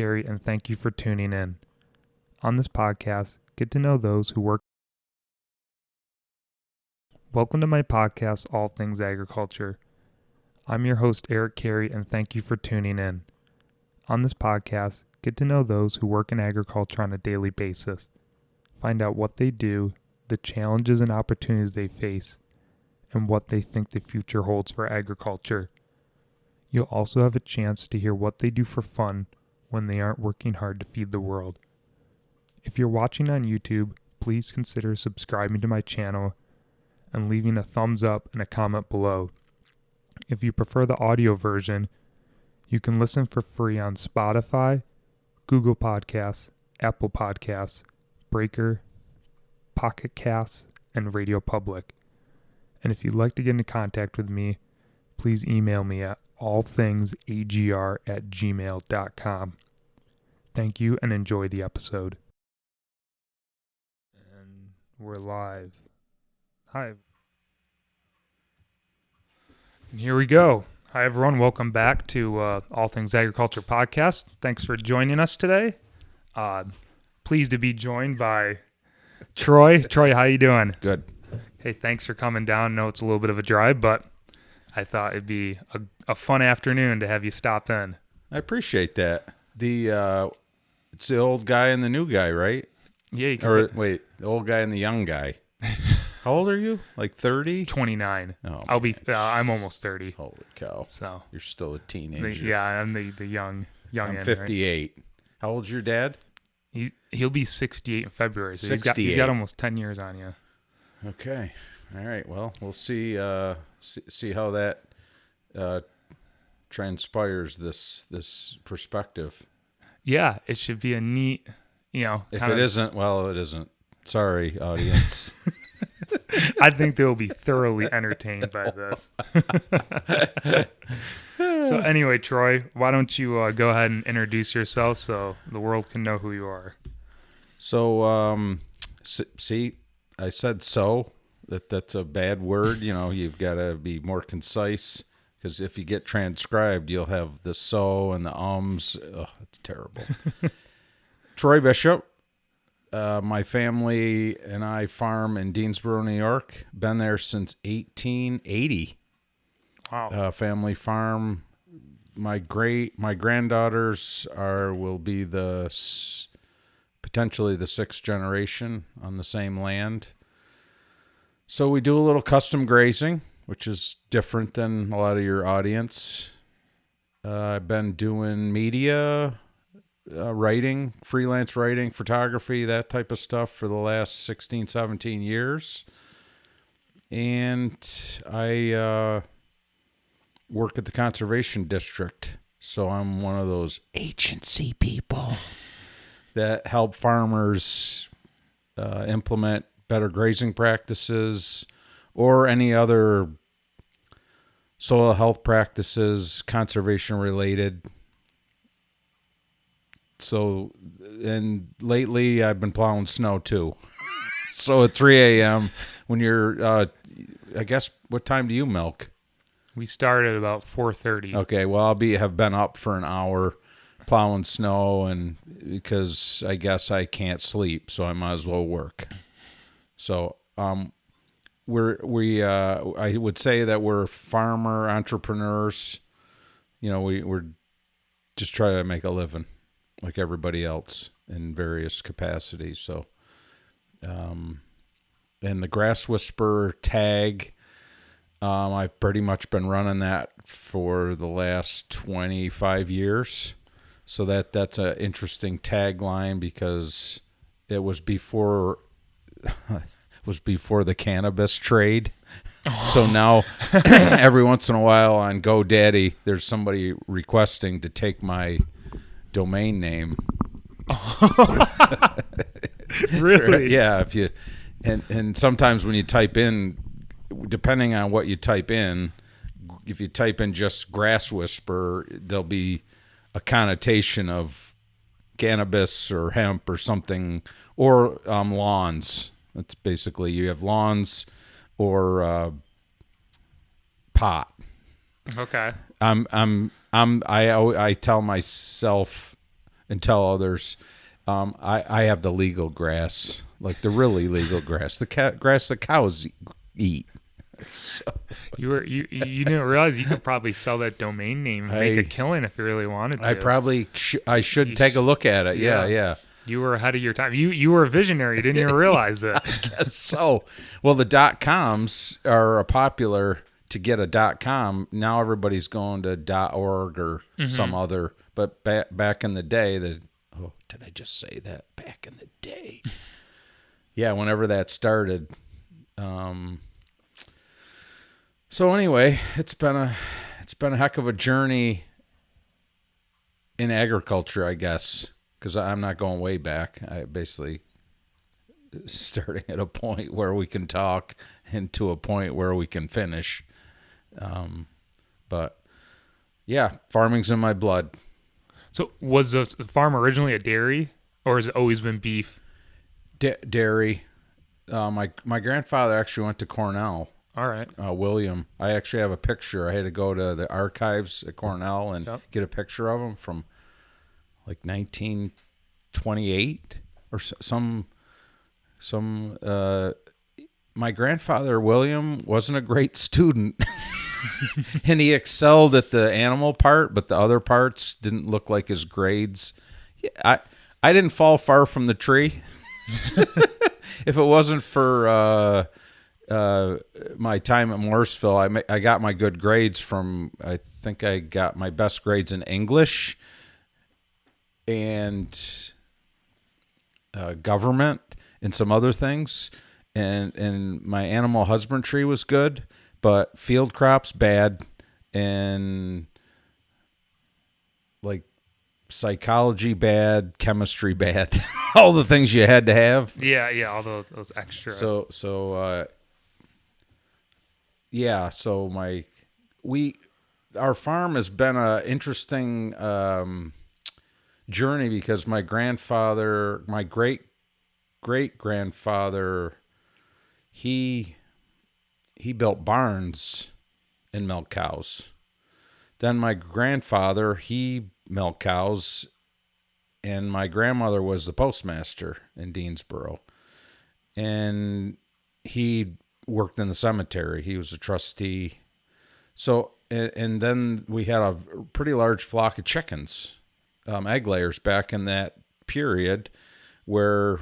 Carey, and thank you for tuning in. On this podcast, get to know those who work. Welcome to my podcast, All Things Agriculture. I'm your host, Eric Carey, and thank you for tuning in. On this podcast, get to know those who work in agriculture on a daily basis. Find out what they do, the challenges and opportunities they face, and what they think the future holds for agriculture. You'll also have a chance to hear what they do for fun when they aren't working hard to feed the world. If you're watching on YouTube, please consider subscribing to my channel and leaving a thumbs up and a comment below. If you prefer the audio version, you can listen for free on Spotify, Google Podcasts, Apple Podcasts, Breaker, Pocket Casts, and Radio Public. And if you'd like to get in contact with me, please email me at allthingsagr@gmail.com. Thank you and enjoy the episode. And we're live. Hi. And here we go. Hi, everyone. Welcome back to All Things Agriculture Podcast. Thanks for joining us today. Pleased to be joined by Troy. Troy, how you doing? Good. Hey, thanks for coming down. I know it's a little bit of a drive, but I thought it'd be a fun afternoon to have you stop in. I appreciate that. It's the old guy and the new guy, right? Yeah. Wait, the old guy and the young guy. How old are you? Like 30? 29. Oh, I'm almost 30. Holy cow. So you're still a teenager. I'm the young I'm end, 58. Right? How old's your dad? He'll be 68 in February. So 68. He's got almost 10 years on you. Okay. All right. Well, we'll see how that transpires this perspective. Yeah, it should be a neat, If it isn't, well, it isn't. Sorry, audience. I think they'll be thoroughly entertained by this. So anyway, Troy, why don't you go ahead and introduce yourself so the world can know who you are? So, see, I said so. That's a bad word. You've got to be more concise, because if you get transcribed, you'll have the so and the ums. Oh, it's terrible. Troy Bishop. My family and I farm in Deansboro, New York. Been there since 1880. Wow. Family farm. My granddaughters will be potentially the sixth generation on the same land. So we do a little custom grazing, which is different than a lot of your audience. I've been doing media, writing, freelance writing, photography, that type of stuff for the last 16, 17 years. And I work at the Conservation District. So I'm one of those agency people that help farmers implement better grazing practices or any other soil health practices, conservation related. So, and lately I've been plowing snow too. So at 3 a.m. when you're, I guess, what time do you milk? We started about 4:30. Okay, well have been up for an hour plowing snow, and because I guess I can't sleep, so I might as well work. So I would say that we're farmer entrepreneurs. We're just trying to make a living like everybody else in various capacities. So, and the Grass Whisperer tag, I've pretty much been running that for the last 25 years. So that's an interesting tagline, because it was before the cannabis trade. So now every once in a while on GoDaddy, there's somebody requesting to take my domain name. Really? Yeah. And sometimes when you type in, depending on what you type in, if you type in just Grass Whisperer, there'll be a connotation of cannabis or hemp or something, or lawns. That's basically, you have lawns or pot. Okay. I tell myself and tell others. I have the legal grass, like the really legal grass, the grass that cows eat. So, you didn't realize you could probably sell that domain name and make a killing if you really wanted to. I should take a look at it. Yeah. You were ahead of your time. You were a visionary. You didn't even realize it. I guess so. Well, the .coms are popular to get a .com. Now everybody's going to .org or some other. But back in the day, did I just say that? Back in the day. Yeah, whenever that started. So anyway, it's been a heck of a journey in agriculture, I guess, because I'm not going way back. I basically starting at a point where we can talk and to a point where we can finish. But yeah, farming's in my blood. So was the farm originally a dairy, or has it always been beef? Dairy. My grandfather actually went to Cornell. All right. William. I actually have a picture. I had to go to the archives at Cornell and get a picture of him from like 1928 or some. My grandfather, William, wasn't a great student. And he excelled at the animal part, but the other parts didn't look like his grades. I didn't fall far from the tree. If it wasn't for my time at Morrisville, I got my good grades from, I think I got my best grades in English and government and some other things. And my animal husbandry was good, but field crops bad, and like psychology bad, chemistry bad, all the things you had to have. Yeah, all those extra. So our farm has been a interesting journey because my grandfather, my great grandfather, he built barns and milked cows. Then my grandfather, he milked cows, and my grandmother was the postmaster in Deansboro. And he worked in the cemetery. He was a trustee. So, and then we had a pretty large flock of chickens, egg layers back in that period where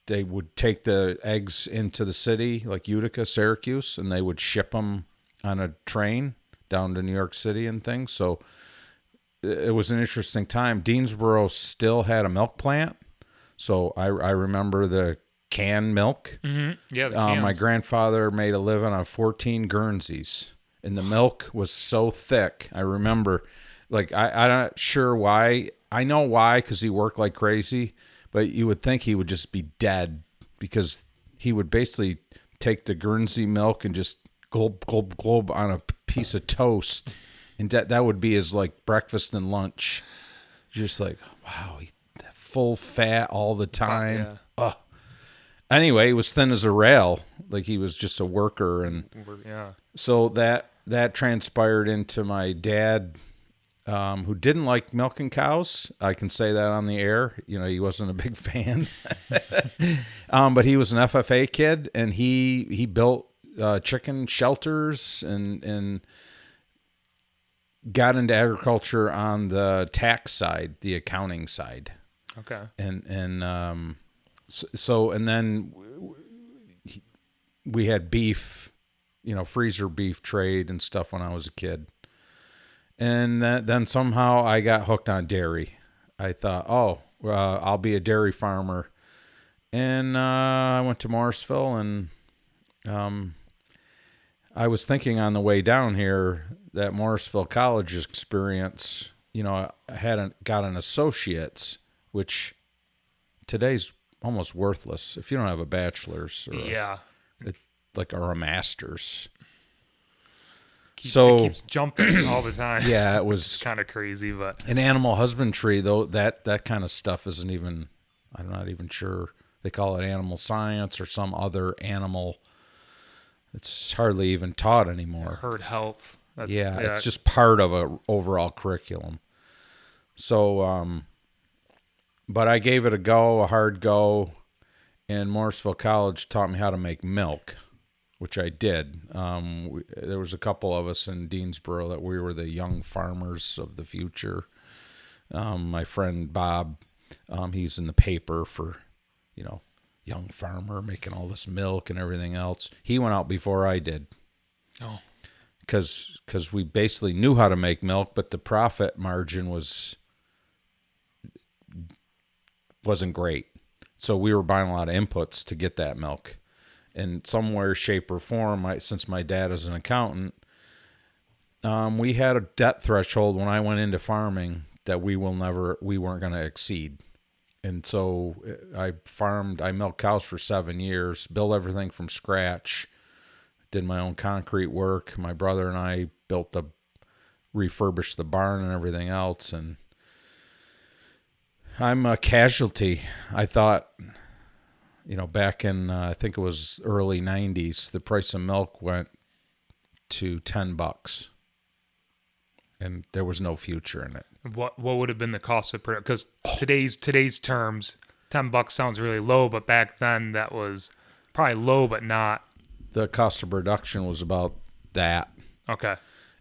they would take the eggs into the city, like Utica, Syracuse, and they would ship them on a train down to New York City and things. So it was an interesting time. Deansboro still had a milk plant. So I remember the canned milk. Mm-hmm. Yeah, the cans. My grandfather made a living on 14 Guernseys, and the milk was so thick. I remember, like, I'm not sure why. I know why, because he worked like crazy. But you would think he would just be dead because he would basically take the Guernsey milk and just glob, glob, glob on a piece of toast. And that would be his, like, breakfast and lunch. Just like, wow, full fat all the time. Yeah. Anyway, he was thin as a rail. Like, he was just a worker. And so that transpired into my dad, who didn't like milking cows. I can say that on the air. You know, he wasn't a big fan. But he was an FFA kid, and he built chicken shelters and got into agriculture on the tax side, the accounting side. Okay. And then we had beef, freezer beef trade and stuff when I was a kid. And then somehow I got hooked on dairy. I thought, I'll be a dairy farmer. And I went to Morrisville, and I was thinking on the way down here that Morrisville College experience, I got an associate's, which today's almost worthless if you don't have a bachelor's or or a master's. It keeps jumping all the time. Yeah, it was kind of crazy, but in animal husbandry, though, that kind of stuff isn't even, I'm not even sure. They call it animal science or some other animal. It's hardly even taught anymore. Herd health. It's just part of a overall curriculum. So, but I gave it a hard go, and Morrisville College taught me how to make milk, which I did. There was a couple of us in Deansboro that we were the young farmers of the future. My friend Bob, he's in the paper for, young farmer making all this milk and everything else. He went out before I did. Oh. Because we basically knew how to make milk, but the profit margin wasn't great. So we were buying a lot of inputs to get that milk. In some way, shape, or form, since my dad is an accountant, we had a debt threshold when I went into farming that we weren't going to exceed. And so I milked cows for 7 years, built everything from scratch, did my own concrete work. My brother and I refurbished the barn and everything else. And I'm a casualty. I thought, back in, I think it was early 90s, the price of milk went to $10. And there was no future in it. What would have been the cost of production? Because today's terms, $10 sounds really low, but back then that was probably low, but not. The cost of production was about that. Okay.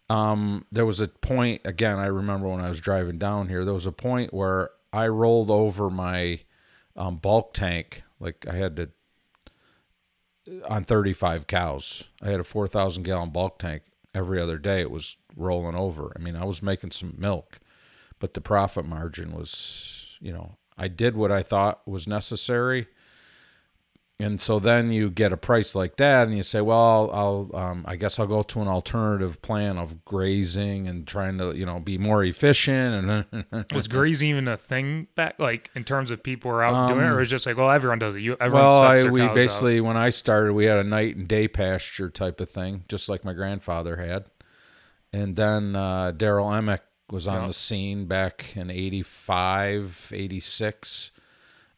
There was a point, again, I remember when I was driving down here, there was a point where I rolled over my bulk tank. Like I had to, on 35 cows, I had a 4,000 gallon bulk tank. Every other day it was rolling over. I mean, I was making some milk, but the profit margin was, I did what I thought was necessary. And so then you get a price like that and you say, well, I guess I'll go to an alternative plan of grazing and trying to, be more efficient. And was grazing even a thing back, like in terms of people were out doing it, or was it just like, well, everyone does it. We basically, when I started, we had a night and day pasture type of thing, just like my grandfather had. And then Daryl Emick was on the scene back in 85, 86.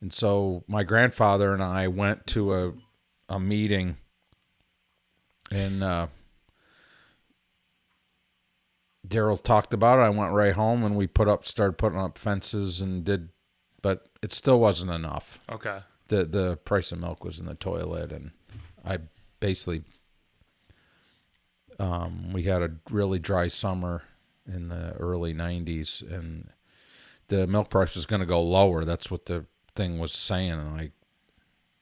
And so my grandfather and I went to a meeting, and Daryl talked about it. I went right home, and we started putting up fences but it still wasn't enough. Okay. The price of milk was in the toilet, and I basically we had a really dry summer in the early 90s, and the milk price was going to go lower. That's what the thing was saying, and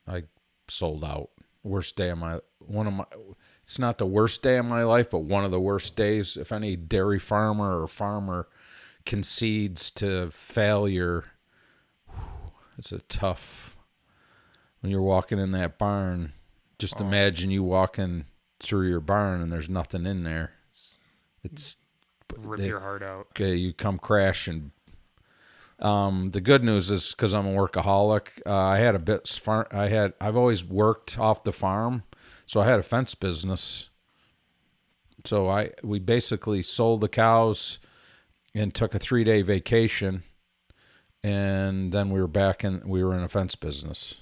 I sold out. Worst day of it's not the worst day of my life, but one of the worst days. If any dairy farmer or farmer concedes to failure, it's a tough, when you're walking in that barn, just imagine you walking through your barn and there's nothing in there. It's rip your heart out. Okay, you come crashing. The good news is, because I'm a workaholic, I've always worked off the farm, so I had a fence business. So we basically sold the cows and took a 3-day vacation, and then we were in a fence business.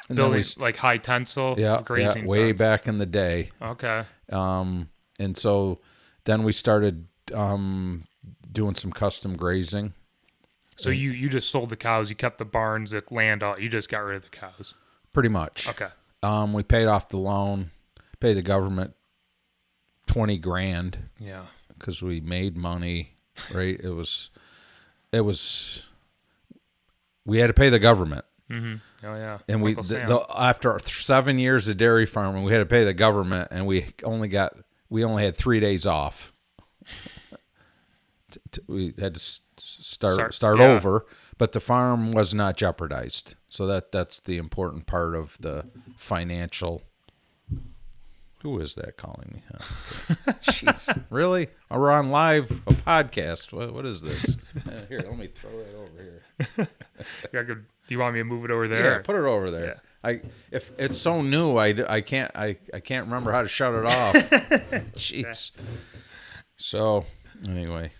Building like high tensile grazing way fence. Back in the day. Okay. And so then we started doing some custom grazing. So you just sold the cows, you kept the barns, the land, all, you just got rid of the cows. Pretty much. Okay. We paid off the loan, paid the government $20,000. Yeah. Because we made money, right? We had to pay the government. Mm-hmm. Oh yeah. And after 7 years of dairy farming, we had to pay the government, and we only had 3 days off. We had to start over, but the farm was not jeopardized. So that's the important part of the financial. Who is that calling me? Okay. Jeez, really? We're on live a podcast. What is this? Here, let me throw that over here. You want me to move it over there? Yeah, put it over there. Yeah. If it's so new, I can't remember how to shut it off. Jeez. So anyway.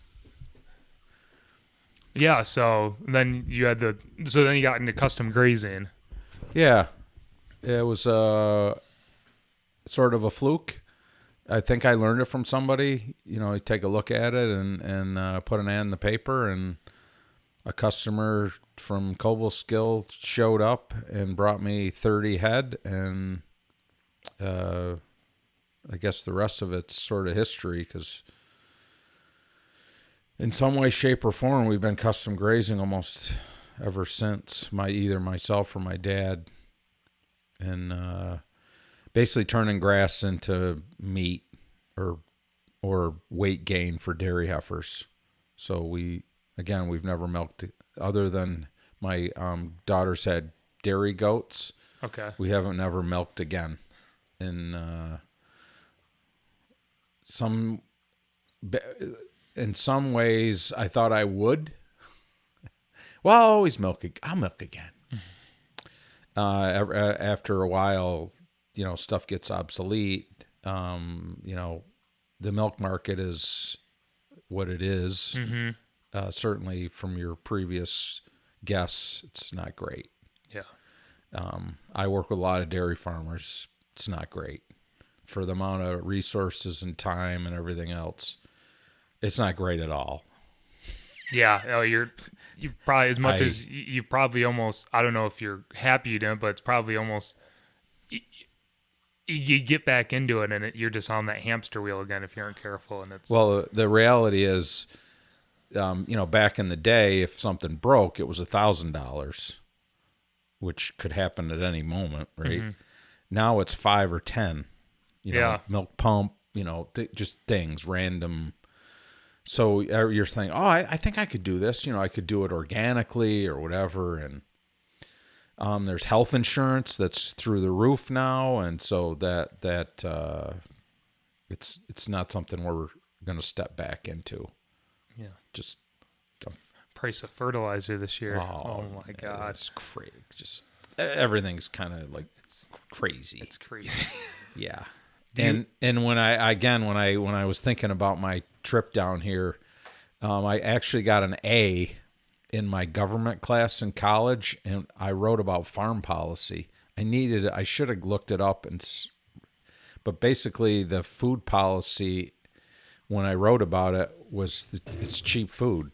Yeah, so then you got into custom grazing. Yeah. It was sort of a fluke. I think I learned it from somebody. You take a look at it and put an ad in the paper, and a customer from Cobleskill showed up and brought me 30 head, and I guess the rest of it's sort of history, because in some way, shape, or form, we've been custom grazing almost ever since. Either myself or my dad, and basically turning grass into meat or weight gain for dairy heifers. So we've never milked, other than my daughter's had dairy goats. Okay. We haven't never milked again. In some ways, I thought I would. Well, I'll always milk. I'll milk again. After a while, stuff gets obsolete. The milk market is what it is. Mm-hmm. Certainly from your previous guess, it's not great. Yeah. I work with a lot of dairy farmers. It's not great for the amount of resources and time and everything else. It's not great at all. Yeah. Oh, you probably, as much as you probably almost, I don't know if you're happy you didn't, but it's probably almost, you get back into it and you're just on that hamster wheel again if you aren't careful. And it's, well, the reality is, back in the day, if something broke, it was $1,000, which could happen at any moment, right? Mm-hmm. Now it's 5 or 10, yeah. Milk pump, just things random. So you're saying, oh, I think I could do this. I could do it organically or whatever. And there's health insurance that's through the roof now. And so that it's not something we're going to step back into. Yeah. Just price of fertilizer this year. Oh my God. It's crazy. Just everything's kind of like crazy. It's crazy. Yeah. And when I was thinking about my trip down here, I actually got an A in my government class in college, and I wrote about farm policy. I should have looked it up, but basically the food policy, when I wrote about it, was it's cheap food.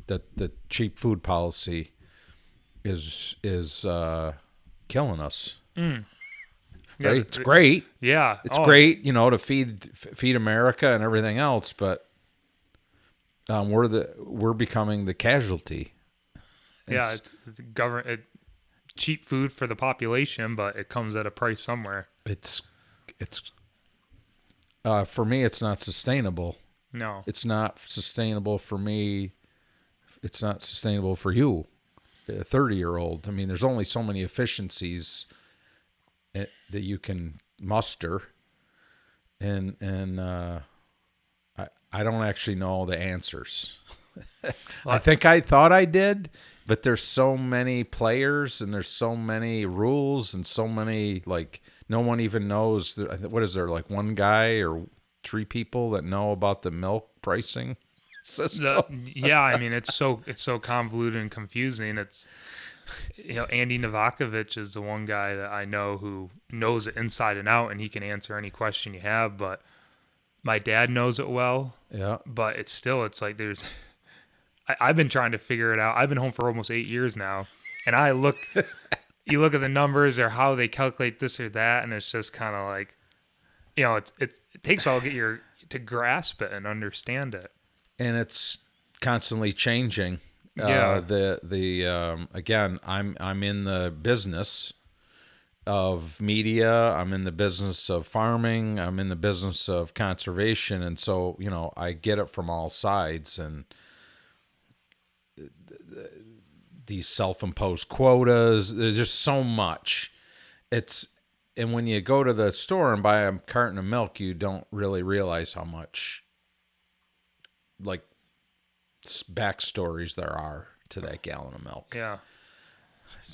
The cheap food policy is killing us. Mm. Right? Yeah, it's great. Yeah. It's great, to feed America and everything else, but we're becoming the casualty. Yeah, it's cheap food for the population, but it comes at a price somewhere. It's for me, it's not sustainable. No. It's not sustainable for me. It's not sustainable for you, a 30-year-old. I mean, there's only so many efficiencies that you can muster, and I don't actually know the answers. I think I thought I did, but there's so many players and there's so many rules and so many, like, no one even knows. What is there, like one guy or 3 people that know about the milk pricing system? Yeah, I mean, it's so convoluted and confusing. It's, Andy Novakovich is the one guy that I know who knows it inside and out, and he can answer any question you have. But my dad knows it well. Yeah. But it's like I've been trying to figure it out. I've been home for almost 8 years now, and you look at the numbers or how they calculate this or that, and it's just kind of like, it takes a while to to grasp it and understand it. And it's constantly changing. Yeah. Again, I'm in the business of media. I'm in the business of farming. I'm in the business of conservation, and so I get it from all sides. And these self-imposed quotas, there's just so much. And when you go to the store and buy a carton of milk, you don't really realize how much, like, backstories there are to that gallon of milk. Yeah.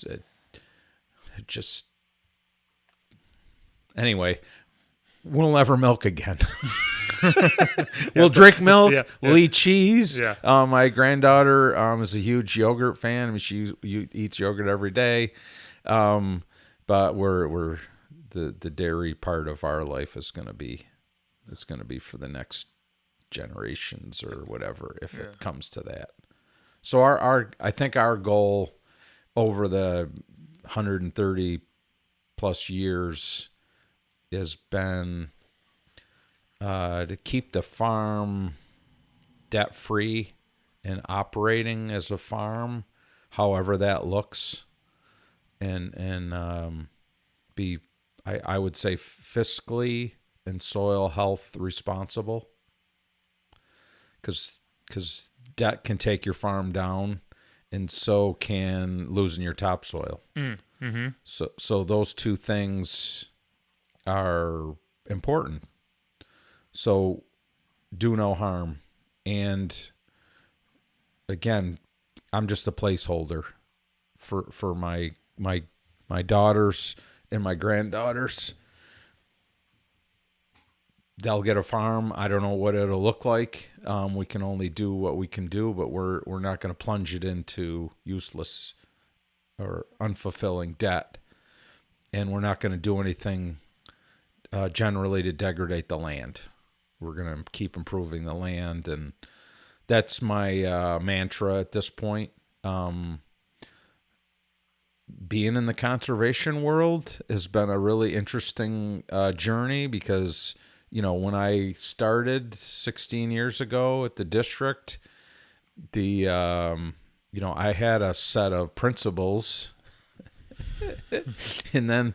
It just, anyway, we'll never milk again. We'll drink milk. Yeah, we'll eat cheese. Yeah. My granddaughter is a huge yogurt fan. I mean, she eats yogurt every day. But we're the dairy part of our life is going to be for the next generations or whatever, if it comes to that. So I think our goal over the 130 plus years has been to keep the farm debt free and operating as a farm, however that looks, and be I would say fiscally and soil health responsible, because debt can take your farm down, and so can losing your topsoil. Mm-hmm. So those two things are important. So do no harm. And again, I'm just a placeholder for my daughters and my granddaughters. They'll get a farm. I don't know what it'll look like. We can only do what we can do, but we're not going to plunge it into useless or unfulfilling debt. And we're not going to do anything generally to degrade the land. We're going to keep improving the land, and that's my mantra at this point. Being in the conservation world has been a really interesting journey, because, when I started 16 years ago at the district, I had a set of principles, and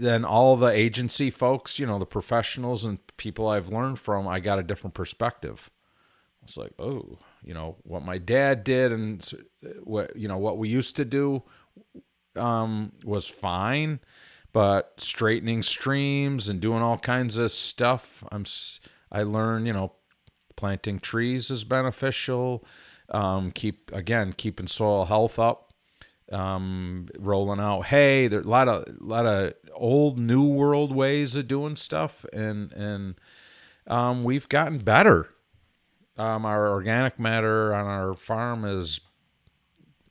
then all the agency folks, the professionals and people I've learned from, I got a different perspective. It's like, oh, what my dad did and what we used to do was fine, but straightening streams and doing all kinds of stuff, I learned, planting trees is beneficial. Keeping soil health up. Rolling out hay. There's a lot of old new world ways of doing stuff, and we've gotten better. Our organic matter on our farm is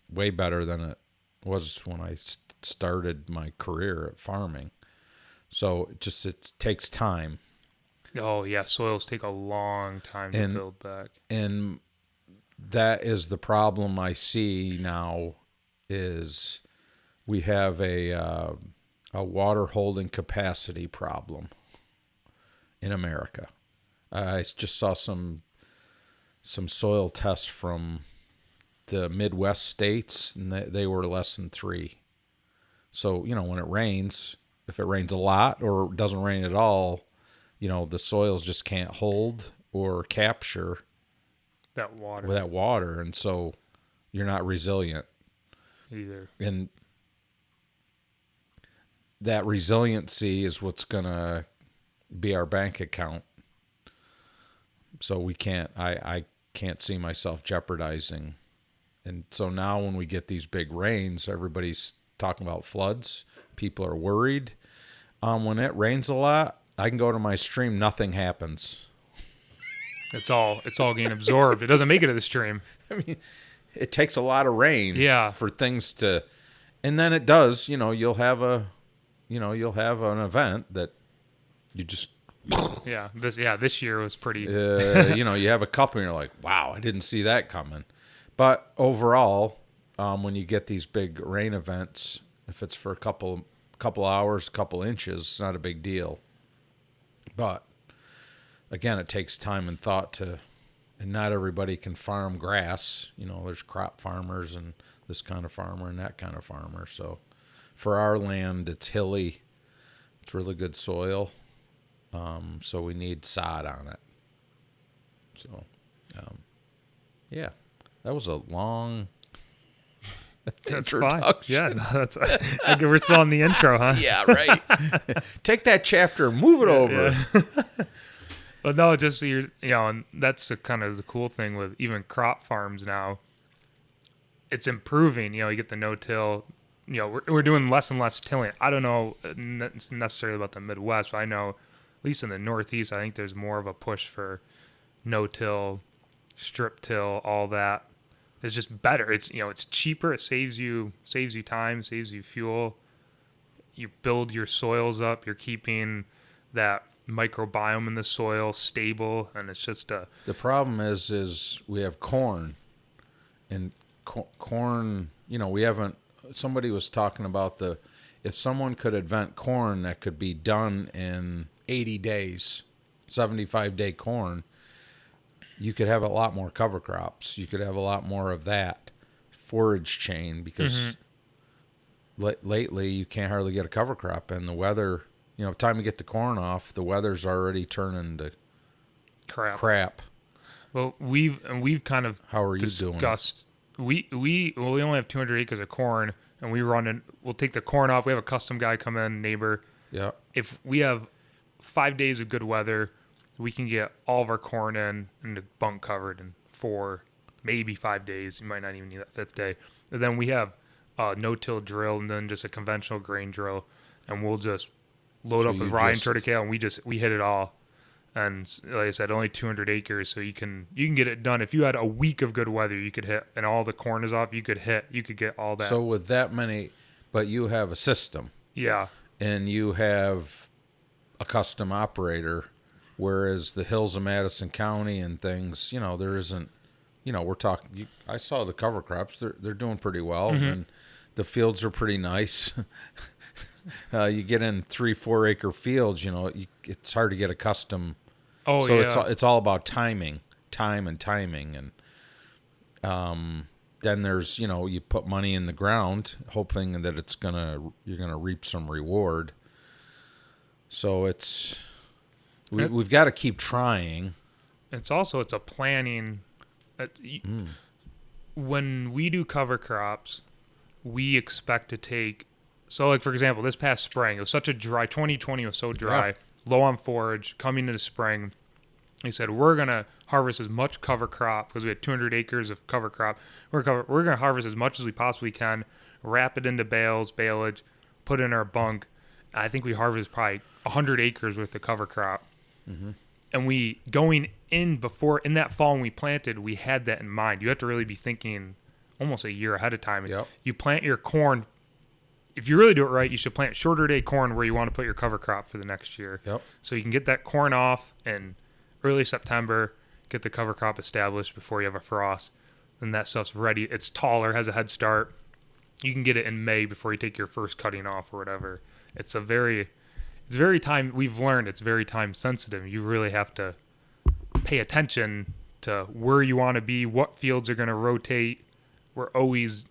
way better than it was when I started my career at farming. So it takes time. Oh yeah, soils take a long time to build back. And that is the problem I see now, is we have a water holding capacity problem in America. I just saw some soil tests from the Midwest states, and they were less than 3. So, when it rains, if it rains a lot or doesn't rain at all, the soils just can't hold or capture that water. And so you're not resilient either. And that resiliency is what's going to be our bank account. So I can't see myself jeopardizing. And so now when we get these big rains, everybody's talking about floods. People are worried. When it rains a lot, I can go to my stream. Nothing happens. It's all getting absorbed. It doesn't make it to the stream. I mean, it takes a lot of rain for things to, and then it does, you'll have an event that you just, this year was pretty, you have a couple and you're like, wow, I didn't see that coming. But overall, when you get these big rain events, if it's for a couple hours, couple inches, it's not a big deal. But again, it takes time and thought and not everybody can farm grass. There's crop farmers and this kind of farmer and that kind of farmer. So for our land, it's hilly. It's really good soil. So we need sod on it. So, that was a long That's fine. Yeah, we're still on the intro, huh? Yeah, right. Take that chapter and move it over. Yeah. But no, just and that's kind of the cool thing with even crop farms now. It's improving. You get the no-till. We're doing less and less tilling. I don't know necessarily about the Midwest, but I know at least in the Northeast, I think there's more of a push for no-till, strip-till, all that. It's just better. It's it's cheaper. It saves you time, saves you fuel. You build your soils up. You're keeping that microbiome in the soil stable, and it's just a... The problem is we have corn, and corn, we haven't, somebody was talking about if someone could invent corn that could be done in 80 days, 75-day corn, you could have a lot more cover crops. You could have a lot more of that forage chain, because lately you can't hardly get a cover crop, and the weather, time to get the corn off, the weather's already turning to crap. Well, we've kind of How are you doing? We only have 200 acres of corn, and we'll take the corn off. We have a custom guy come in, neighbor. Yeah. If we have 5 days of good weather, we can get all of our corn in and the bunk covered in 4, maybe 5 days. You might not even need that 5th day. And then we have a no-till drill and then just a conventional grain drill, and we'll just load up with rye and triticale, and we hit it all. And like I said, only 200 acres, so you can get it done. If you had a week of good weather, you could hit, and all the corn is off, you could get all that. So with that many, but you have a system. Yeah. And you have a custom operator, whereas the hills of Madison County and things, there isn't, we're talking, I saw the cover crops, they're doing pretty well, and the fields are pretty nice. You get in 3-4 acre fields, it's hard to get a custom. Oh, so yeah. it's all about timing, and then there's, you put money in the ground hoping that you're gonna reap some reward. So we've got to keep trying. It's a planning. When we do cover crops, we expect to take, so like for example, this past spring, it was such a dry, 2020 was so dry, low on forage, coming into spring. He said, we're going to harvest as much cover crop, because we had 200 acres of cover crop. We're going to harvest as much as we possibly can, wrap it into baleage, put it in our bunk. I think we harvested probably 100 acres worth of cover crop. Mm-hmm. And we, going in that fall when we planted, we had that in mind. You have to really be thinking almost a year ahead of time. Yep. You plant your corn. If you really do it right, you should plant shorter day corn where you want to put your cover crop for the next year. Yep. So you can get that corn off in early September, get the cover crop established before you have a frost. Then that stuff's ready. It's taller, has a head start. You can get it in May before you take your first cutting off or whatever. We've learned it's very time sensitive. You really have to pay attention to where you want to be, what fields are going to rotate. We're always,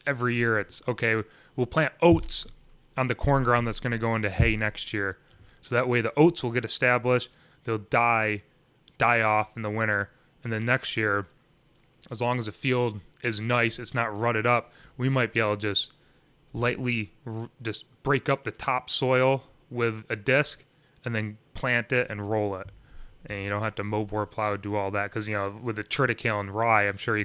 every year it's, okay, we'll plant oats on the corn ground that's going to go into hay next year. So that way the oats will get established. They'll die off in the winter. And then next year, as long as the field is nice, it's not rutted up, we might be able to just lightly just break up the topsoil with a disc and then plant it and roll it. And you don't have to mow, bore, plow, do all that. Because, with the triticale and rye, I'm sure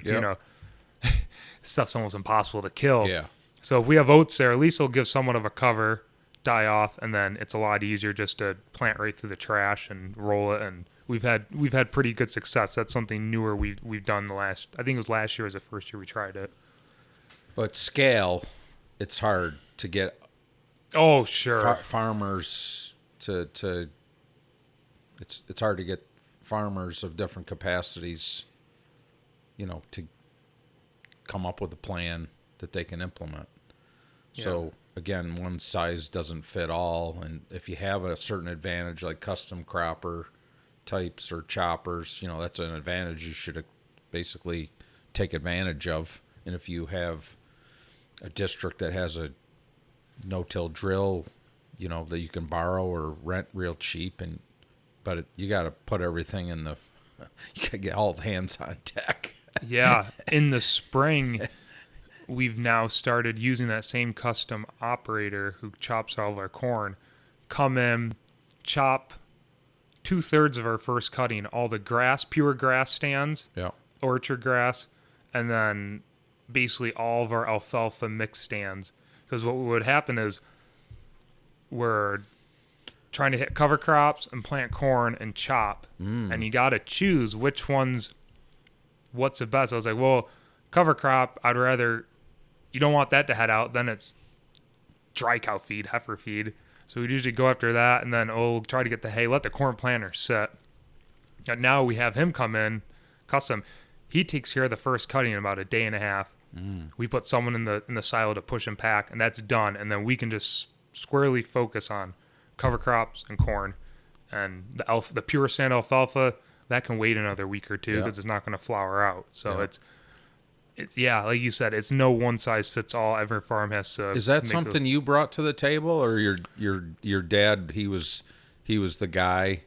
stuff's almost impossible to kill. Yeah. So if we have oats there, at least it'll give somewhat of a cover, die off, and then it's a lot easier just to plant right through the trash and roll it. And we've had pretty good success. That's something newer we've done I think it was last year was the first year we tried it. But scale, it's hard to get. Oh, sure. Farmers to it's hard to get farmers of different capacities, to come up with a plan that they can implement. Yeah. So again, one size doesn't fit all, and if you have a certain advantage like custom cropper types or choppers, that's an advantage you should basically take advantage of. And if you have a district that has a no-till drill, that you can borrow or rent real cheap, but you got to put everything you got to get all hands on deck. Yeah, in the spring, we've now started using that same custom operator who chops all of our corn, come in, chop 2/3 of our first cutting, all the grass, pure grass stands, orchard grass, and then basically all of our alfalfa mix stands. Because what would happen is we're trying to hit cover crops and plant corn and chop, and you got to choose what's the best. I was like, well, cover crop, you don't want that to head out, then it's dry cow feed, heifer feed. So we'd usually go after that, and then try to get the hay, let the corn planter sit. And now we have him come in, custom. He takes care of the first cutting in about a day and a half. We put someone in the silo to push and pack, and that's done. And then we can just squarely focus on cover crops and corn. And the pure sand alfalfa, that can wait another week or two because it's not going to flower out. So it's like you said, it's no one size fits all. Every farm has to. Is that something you brought to the table, or your dad? He was the guy.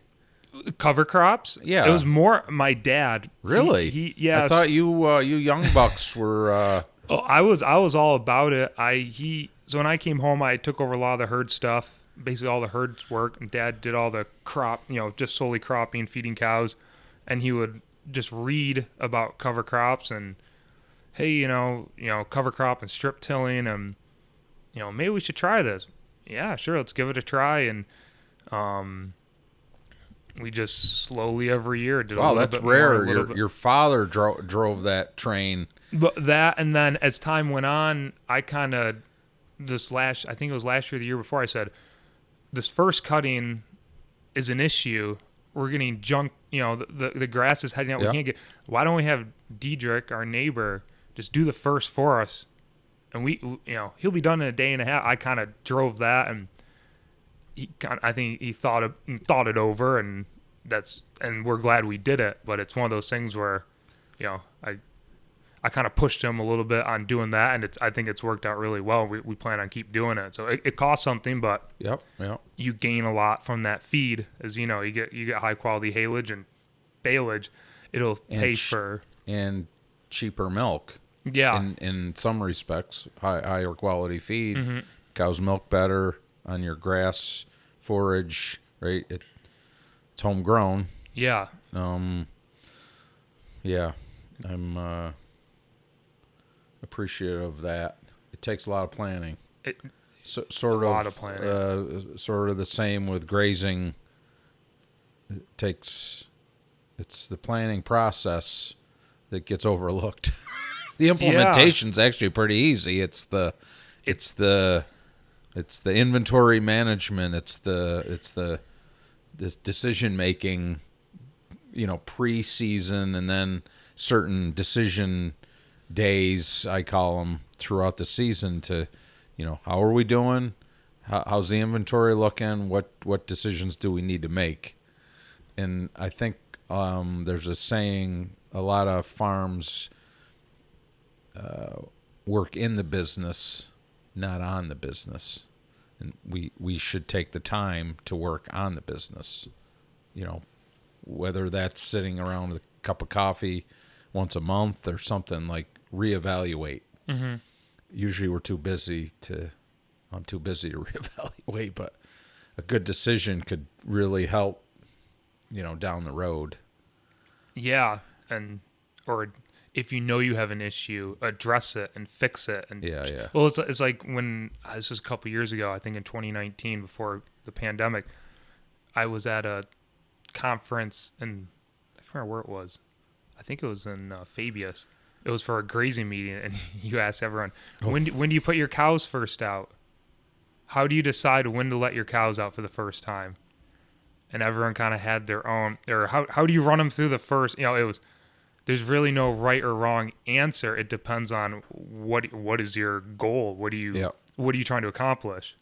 Cover crops. Yeah, it was more my dad. Really? Yeah. I thought you young bucks were. I was all about it. So when I came home, I took over a lot of the herd stuff, basically all the herd's work, and Dad did all the crop, just solely cropping, feeding cows, and he would just read about cover crops and, hey, cover crop and strip tilling, and maybe we should try this. Yeah, sure, let's give it a try, and we just slowly every year did. Wow, that's rare. Your father drove that train. But that, and then as time went on, I kind of I think it was last year, the year before, I said, this first cutting is an issue. We're getting junk. The grass is heading out. Yep. We can't get. Why don't we have Diedrich, our neighbor, just do the first for us, and he'll be done in a day and a half. I kind of drove that, and I think he thought it over, and we're glad we did it. But it's one of those things where, I kind of pushed him a little bit on doing that, and I think it's worked out really well. We plan on keep doing it. So it costs something, but you gain a lot from that feed. As you get high quality haylage and baleage. It'll pay for and cheaper milk. Yeah. In some respects, higher quality feed. Mm-hmm. Cows milk better on your grass forage, right? It's homegrown. Yeah. Yeah. I'm appreciative of that. It takes a lot of planning. Sort of the same with grazing. It's the planning process that gets overlooked. The implementation's actually pretty easy. It's the inventory management. It's the decision making, pre-season, and then certain decision days, I call them, throughout the season to, how are we doing? How's the inventory looking? What decisions do we need to make? And I think there's a saying, a lot of farms work in the business, not on the business. And we should take the time to work on the business, whether that's sitting around with a cup of coffee once a month or something, like reevaluate. Mm-hmm. Usually I'm too busy to reevaluate, but a good decision could really help, down the road. Yeah. Or if you have an issue, address it and fix it. And yeah. Well, it's like when this was a couple years ago, I think in 2019, before the pandemic, I was at a conference and I can't remember where it was. I think it was in Fabius. It was for a grazing meeting, and you asked everyone, when do you put your cows first out? How do you decide when to let your cows out for the first time? And everyone kind of had their own, or how do you run them through the first? There's really no right or wrong answer. It depends on what is your goal. What are you trying to accomplish?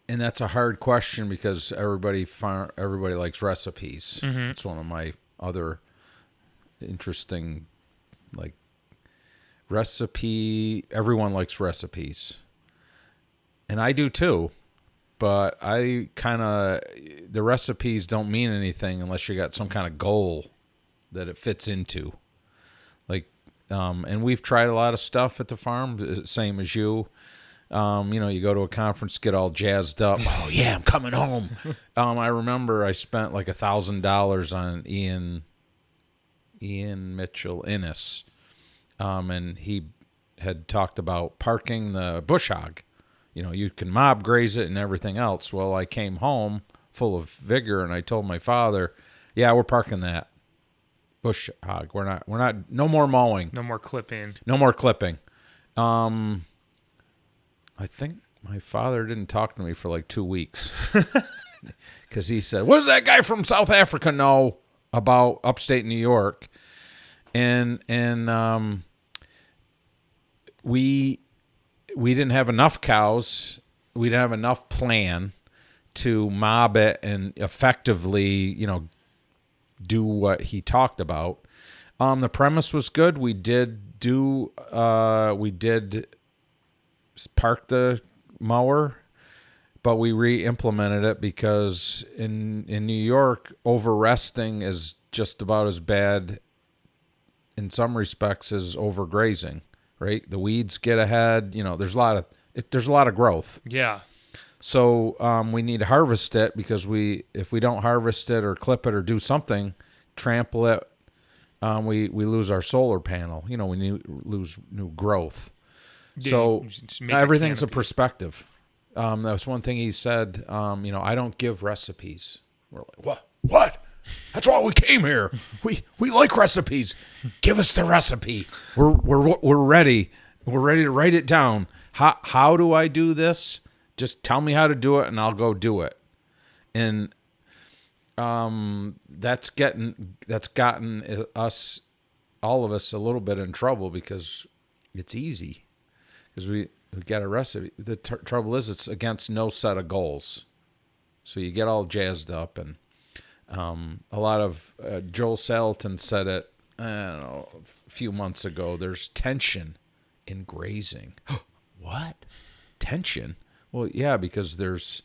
And that's a hard question because everybody likes recipes. Mm-hmm. It's one of my other interesting, recipe. Everyone likes recipes, and I do too. But the recipes don't mean anything unless you got some kind of goal that it fits into. And we've tried a lot of stuff at the farm, same as you. You go to a conference, get all jazzed up. Oh yeah, I'm coming home. I remember I spent like $1,000 on Ian Mitchell Innes, and he had talked about parking the bush hog. You can mob graze it and everything else. Well, I came home full of vigor, and I told my father, "Yeah, we're parking that bush hog. We're not. No more mowing. No more clipping. No more clipping." I think my father didn't talk to me for like 2 weeks because he said, "What does that guy from South Africa know about upstate New York?" And we didn't have enough cows. We didn't have enough plan to mob it and effectively, do what he talked about. The premise was good. We did park the mower, but we re-implemented it because in New York, over-resting is just about as bad in some respects as overgrazing, right? The weeds get ahead. There's a lot of growth. Yeah. So we need to harvest it because if we don't harvest it or clip it or do something, trample it, we lose our solar panel. We lose new growth. Yeah, So everything's a canopy. perspective. That was one thing he said. I don't give recipes. We're like, what? What? That's why we came here. We like recipes. Give us the recipe. We're ready. We're ready to write it down. How do I do this? Just tell me how to do it, and I'll go do it. And that's gotten us, all of us, a little bit in trouble because it's easy. Because we got a recipe. The trouble is it's against no set of goals. So you get all jazzed up. And a lot of Joel Salatin said it, I don't know, a few months ago. There's tension in grazing. What? Tension? Well, yeah, because there's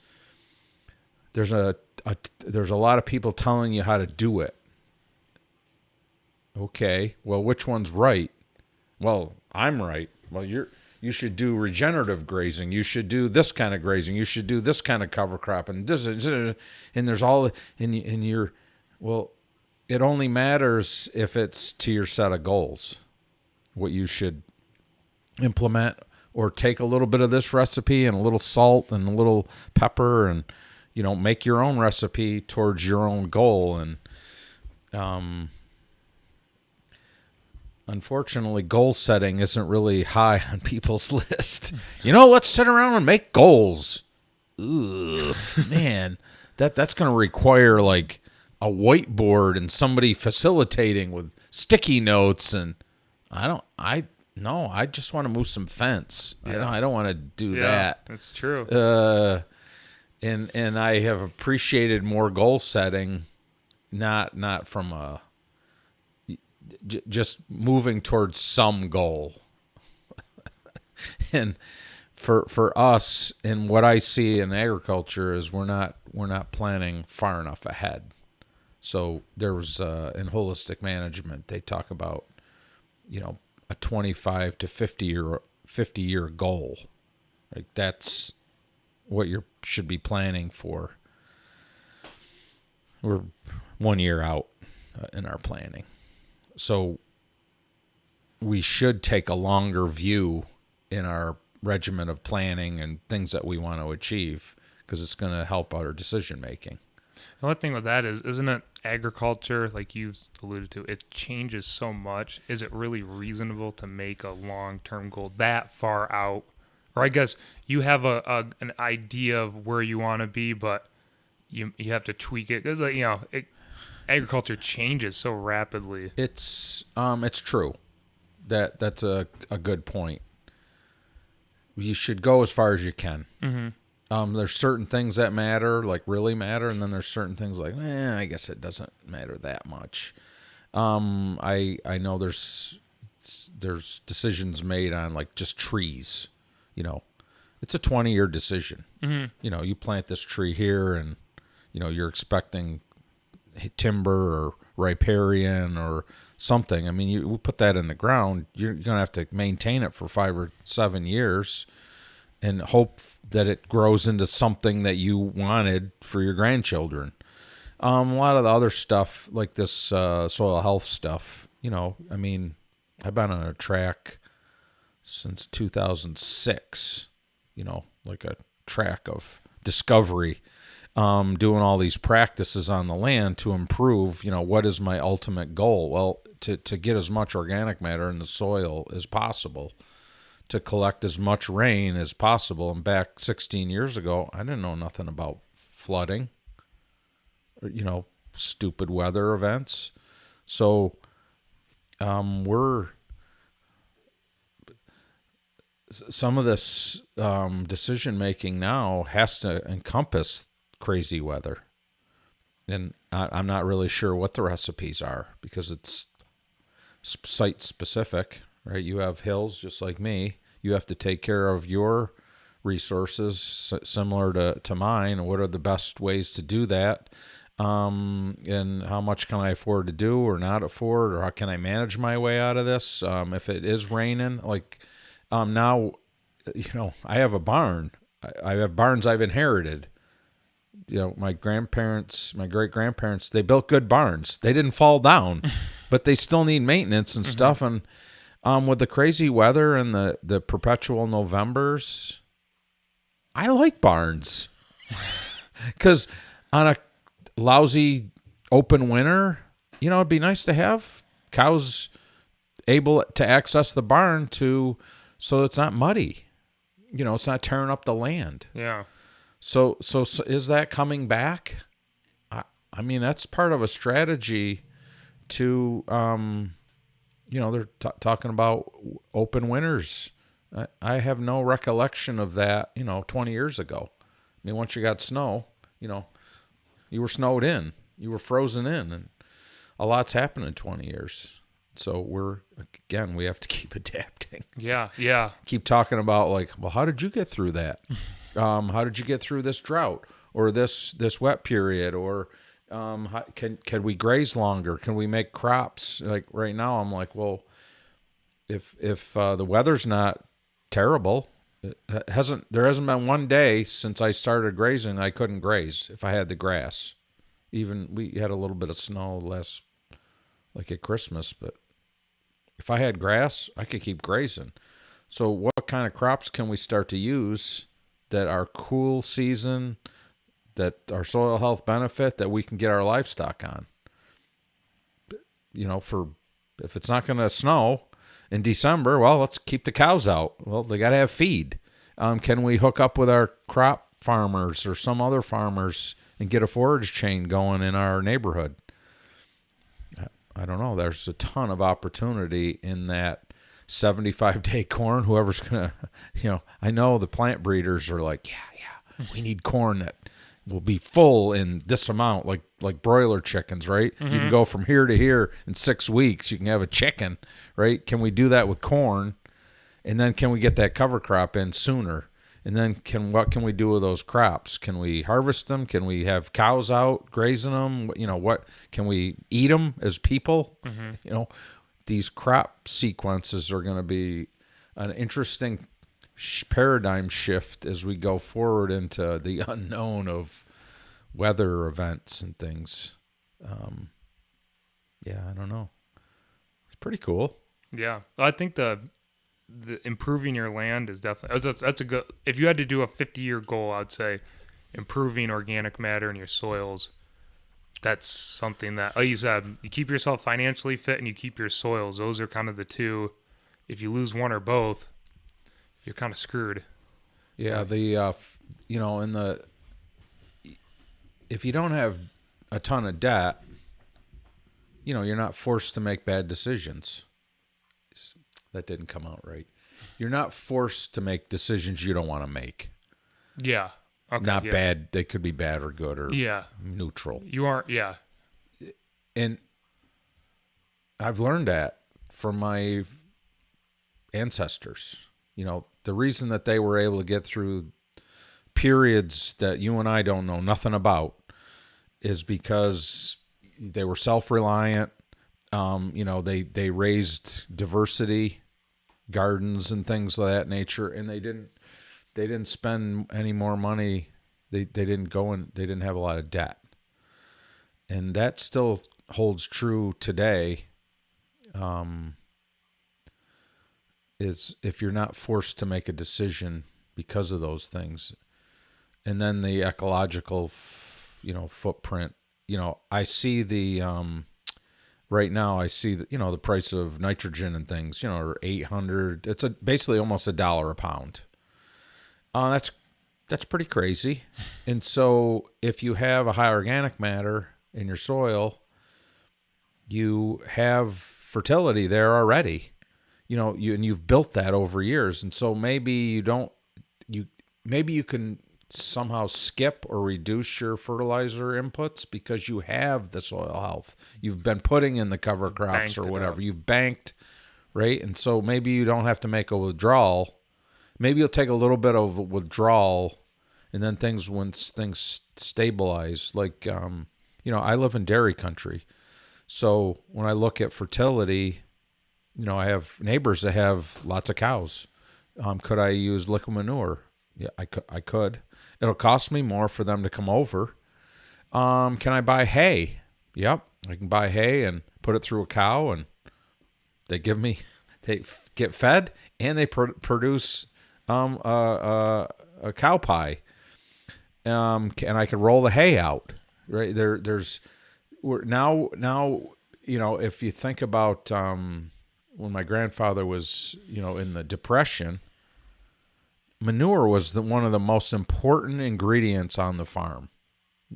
a lot of people telling you how to do it. Okay, well, which one's right? Well, I'm right. Well, you should do regenerative grazing. You should do this kind of grazing. You should do this kind of cover crop. And this, and there's all in your, well, it only matters if it's to your set of goals, what you should implement, or take a little bit of this recipe and a little salt and a little pepper and, make your own recipe towards your own goal. And, unfortunately, goal setting isn't really high on people's list. Let's sit around and make goals. Ugh, man, that's going to require like a whiteboard and somebody facilitating with sticky notes. And I just want to move some fence. Yeah. I don't want to do that. That's true. And I have appreciated more goal setting, not from just moving towards some goal. And for us, and what I see in agriculture is we're not planning far enough ahead. So there was in holistic management, they talk about a 25 to 50 year goal. Like that's what you should be planning for. We're 1 year out in our planning. So we should take a longer view in our regimen of planning and things that we want to achieve, because it's going to help our decision making. The only thing with that is, isn't it agriculture, like you alluded to, it changes so much. Is it really reasonable to make a long-term goal that far out? Or I guess you have an idea of where you want to be, but you have to tweak it. Because, agriculture changes so rapidly. It's true. That's a good point. You should go as far as you can. Mm-hmm. There's certain things that matter, like really matter, and then there's certain things like, I guess it doesn't matter that much. I know there's decisions made on like just trees. It's a 20-year decision. Mm-hmm. You plant this tree here, and you're expecting timber or riparian or something. I mean, you put that in the ground, you're going to have to maintain it for 5 or 7 years and hope that it grows into something that you wanted for your grandchildren. A lot of the other stuff, like this soil health stuff, I mean, I've been on a track since 2006, like a track of discovery, doing all these practices on the land to improve, what is my ultimate goal? Well, to get as much organic matter in the soil as possible to collect as much rain as possible. And back 16 years ago, I didn't know nothing about flooding or, stupid weather events. So some of this decision making now has to encompass crazy weather. And I'm not really sure what the recipes are because it's site specific, right? You have hills just like me. You have to take care of your resources similar to mine. What are the best ways to do that? And how much can I afford to do or not afford, or how can I manage my way out of this? If it is raining, now, I have a barn. I have barns I've inherited. My great-grandparents, they built good barns. They didn't fall down, but they still need maintenance and stuff. And with the crazy weather and the perpetual Novembers, I like barns because on a lousy open winter, it'd be nice to have cows able to access the barn so it's not muddy. It's not tearing up the land. Yeah. So is that coming back? I mean, that's part of a strategy to, they're talking about open winters. I have no recollection of that, 20 years ago. I mean, once you got snow, you were snowed in, you were frozen in, and a lot's happened in 20 years. So we have to keep adapting. Yeah, yeah. Keep talking about how did you get through that? How did you get through this drought or this wet period? Or can we graze longer? Can we make crops? Like right now, I'm like, well, if the weather's not terrible, there hasn't been one day since I started grazing I couldn't graze if I had the grass. Even we had a little bit of snow at Christmas, but if I had grass, I could keep grazing. So what kind of crops can we start to use that are cool season, that are soil health benefit, that we can get our livestock on? If it's not going to snow in December, well, let's keep the cows out. Well, they got to have feed. Can we hook up with our crop farmers or some other farmers and get a forage chain going in our neighborhood? I don't know. There's a ton of opportunity in that 75-day corn. Whoever's going to, I know the plant breeders are like, yeah, we need corn that will be full in this amount, like broiler chickens, right? Mm-hmm. You can go from here to here in 6 weeks. You can have a chicken, right? Can we do that with corn? And then can we get that cover crop in sooner? And then what can we do with those crops? Can we harvest them? Can we have cows out grazing them? What can we eat them as people? Mm-hmm. These crop sequences are going to be an interesting paradigm shift as we go forward into the unknown of weather events and things. I don't know. It's pretty cool. Yeah, I think the improving your land is definitely that's a good. If you had to do a 50-year goal, I'd say improving organic matter in your soils. That's something that, like you said, you keep yourself financially fit and you keep your soils. Those are kind of the two. If you lose one or both, you're kind of screwed. Yeah, if you don't have a ton of debt, you're not forced to make bad decisions. That didn't come out right. You're not forced to make decisions you don't want to make. Yeah. Okay, not bad. They could be bad or good or neutral. You aren't, yeah. And I've learned that from my ancestors. The reason that they were able to get through periods that you and I don't know nothing about is because they were self-reliant. They raised diversity gardens and things of that nature, and they didn't spend any more money. They didn't have a lot of debt, and that still holds true today. Is if you're not forced to make a decision because of those things, and then the ecological, footprint. I see the right now I see that, the price of nitrogen and things, are 800. It's basically almost $1 a pound. That's pretty crazy. And so if you have a high organic matter in your soil, you have fertility there already, and you've built that over years. And so maybe you can somehow skip or reduce your fertilizer inputs because you have the soil health. You've been putting in the cover crops or whatever. You've banked, right? And so maybe you don't have to make a withdrawal. Maybe you'll take a little bit of a withdrawal, and then once things stabilize, like, I live in dairy country. So when I look at fertility, I have neighbors that have lots of cows. Could I use liquid manure? Yeah, I could. It'll cost me more for them to come over. Can I buy hay? Yep, I can buy hay and put it through a cow, and they get fed, and they produce a cow pie. And I could roll the hay out. Right now, if you think about when my grandfather was, in the Depression, manure was one of the most important ingredients on the farm,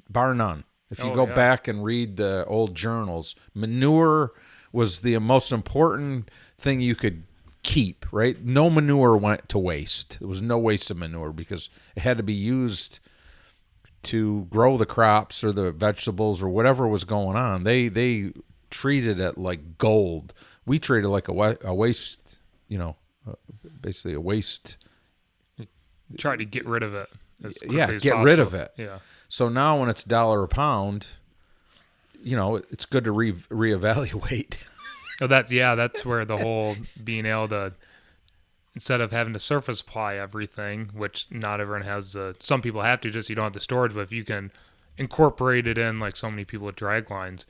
bar none. If you go back and read the old journals, manure was the most important thing you could keep, right? No manure went to waste. There was no waste of manure because it had to be used to grow the crops or the vegetables or whatever was going on. They treated it like gold. We treat it like a waste, basically a waste. Try to get rid of it. Rid of it. Yeah. So now when it's $1 a pound, it's good to reevaluate. Oh, that's where the whole being able to, instead of having to surface apply everything, which not everyone has, some people have to, just you don't have the storage, but if you can incorporate it in, like so many people with drag lines,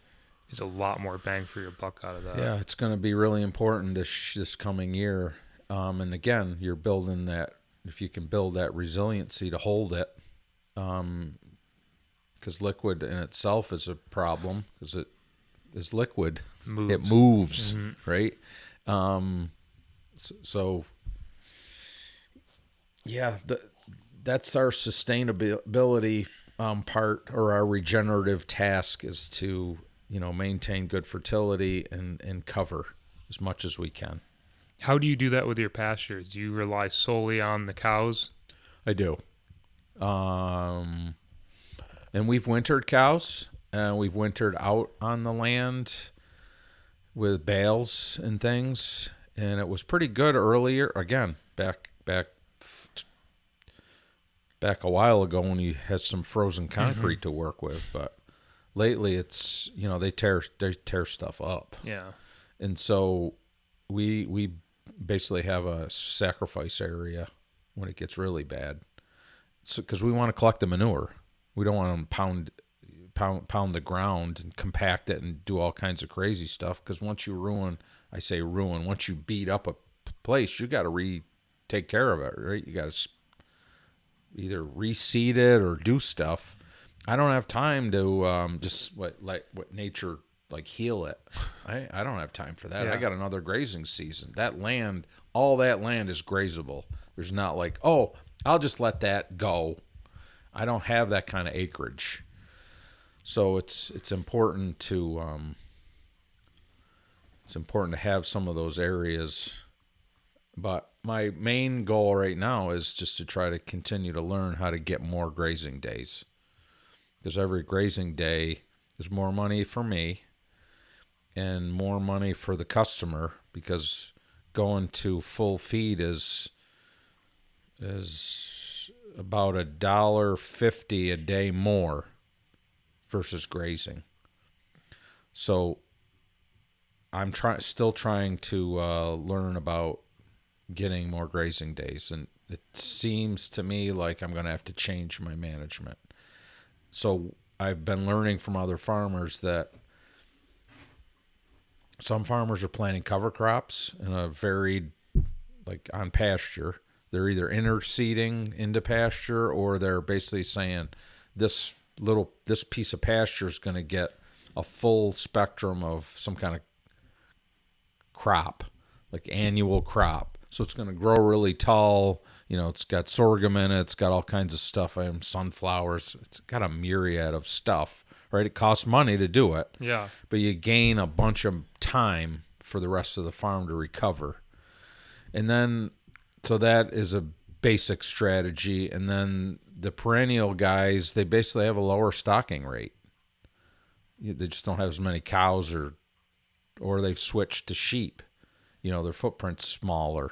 it's a lot more bang for your buck out of that. Yeah, it's going to be really important this coming year. And again, you're building that, if you can build that resiliency to hold it, because liquid in itself is a problem because it is liquid. It moves, right? So yeah, that's our sustainability part, or our regenerative task, is to maintain good fertility and cover as much as we can. How do you do that with your pastures? Do you rely solely on the cows? I do. And we've wintered cows, and we've wintered out on the land with bales and things, and it was pretty good earlier. Again, back a while ago when you had some frozen concrete to work with, but lately it's they tear stuff up. Yeah, and so we basically have a sacrifice area when it gets really bad. So because we want to collect the manure, we don't want to pound the ground and compact it and do all kinds of crazy stuff. Because once you once you beat up a place, you got to take care of it, right? You got to either reseed it or do stuff. I don't have time to just what nature, like, heal it. I don't have time for that. Yeah. I got another grazing season. All that land is grazable. There's not like, oh, I'll just let that go. I don't have that kind of acreage. So it's important to have some of those areas. But my main goal right now is just to try to continue to learn how to get more grazing days. Because every grazing day is more money for me and more money for the customer, because going to full feed is about $1.50 a day more versus grazing. So I'm still trying to learn about getting more grazing days, and it seems to me like I'm going to have to change my management. So I've been learning from other farmers that some farmers are planting cover crops in a varied, like on pasture. They're either interseeding into pasture, or they're basically saying this piece of pasture is going to get a full spectrum of some kind of crop, like annual crop. So it's going to grow really tall. It's got sorghum in it. It's got all kinds of stuff. Sunflowers. It's got a myriad of stuff, right? It costs money to do it. Yeah. But you gain a bunch of time for the rest of the farm to recover. And then, so that is a basic strategy. And then the perennial guys, they basically have a lower stocking rate. They just don't have as many cows, or they've switched to sheep. Their footprint's smaller.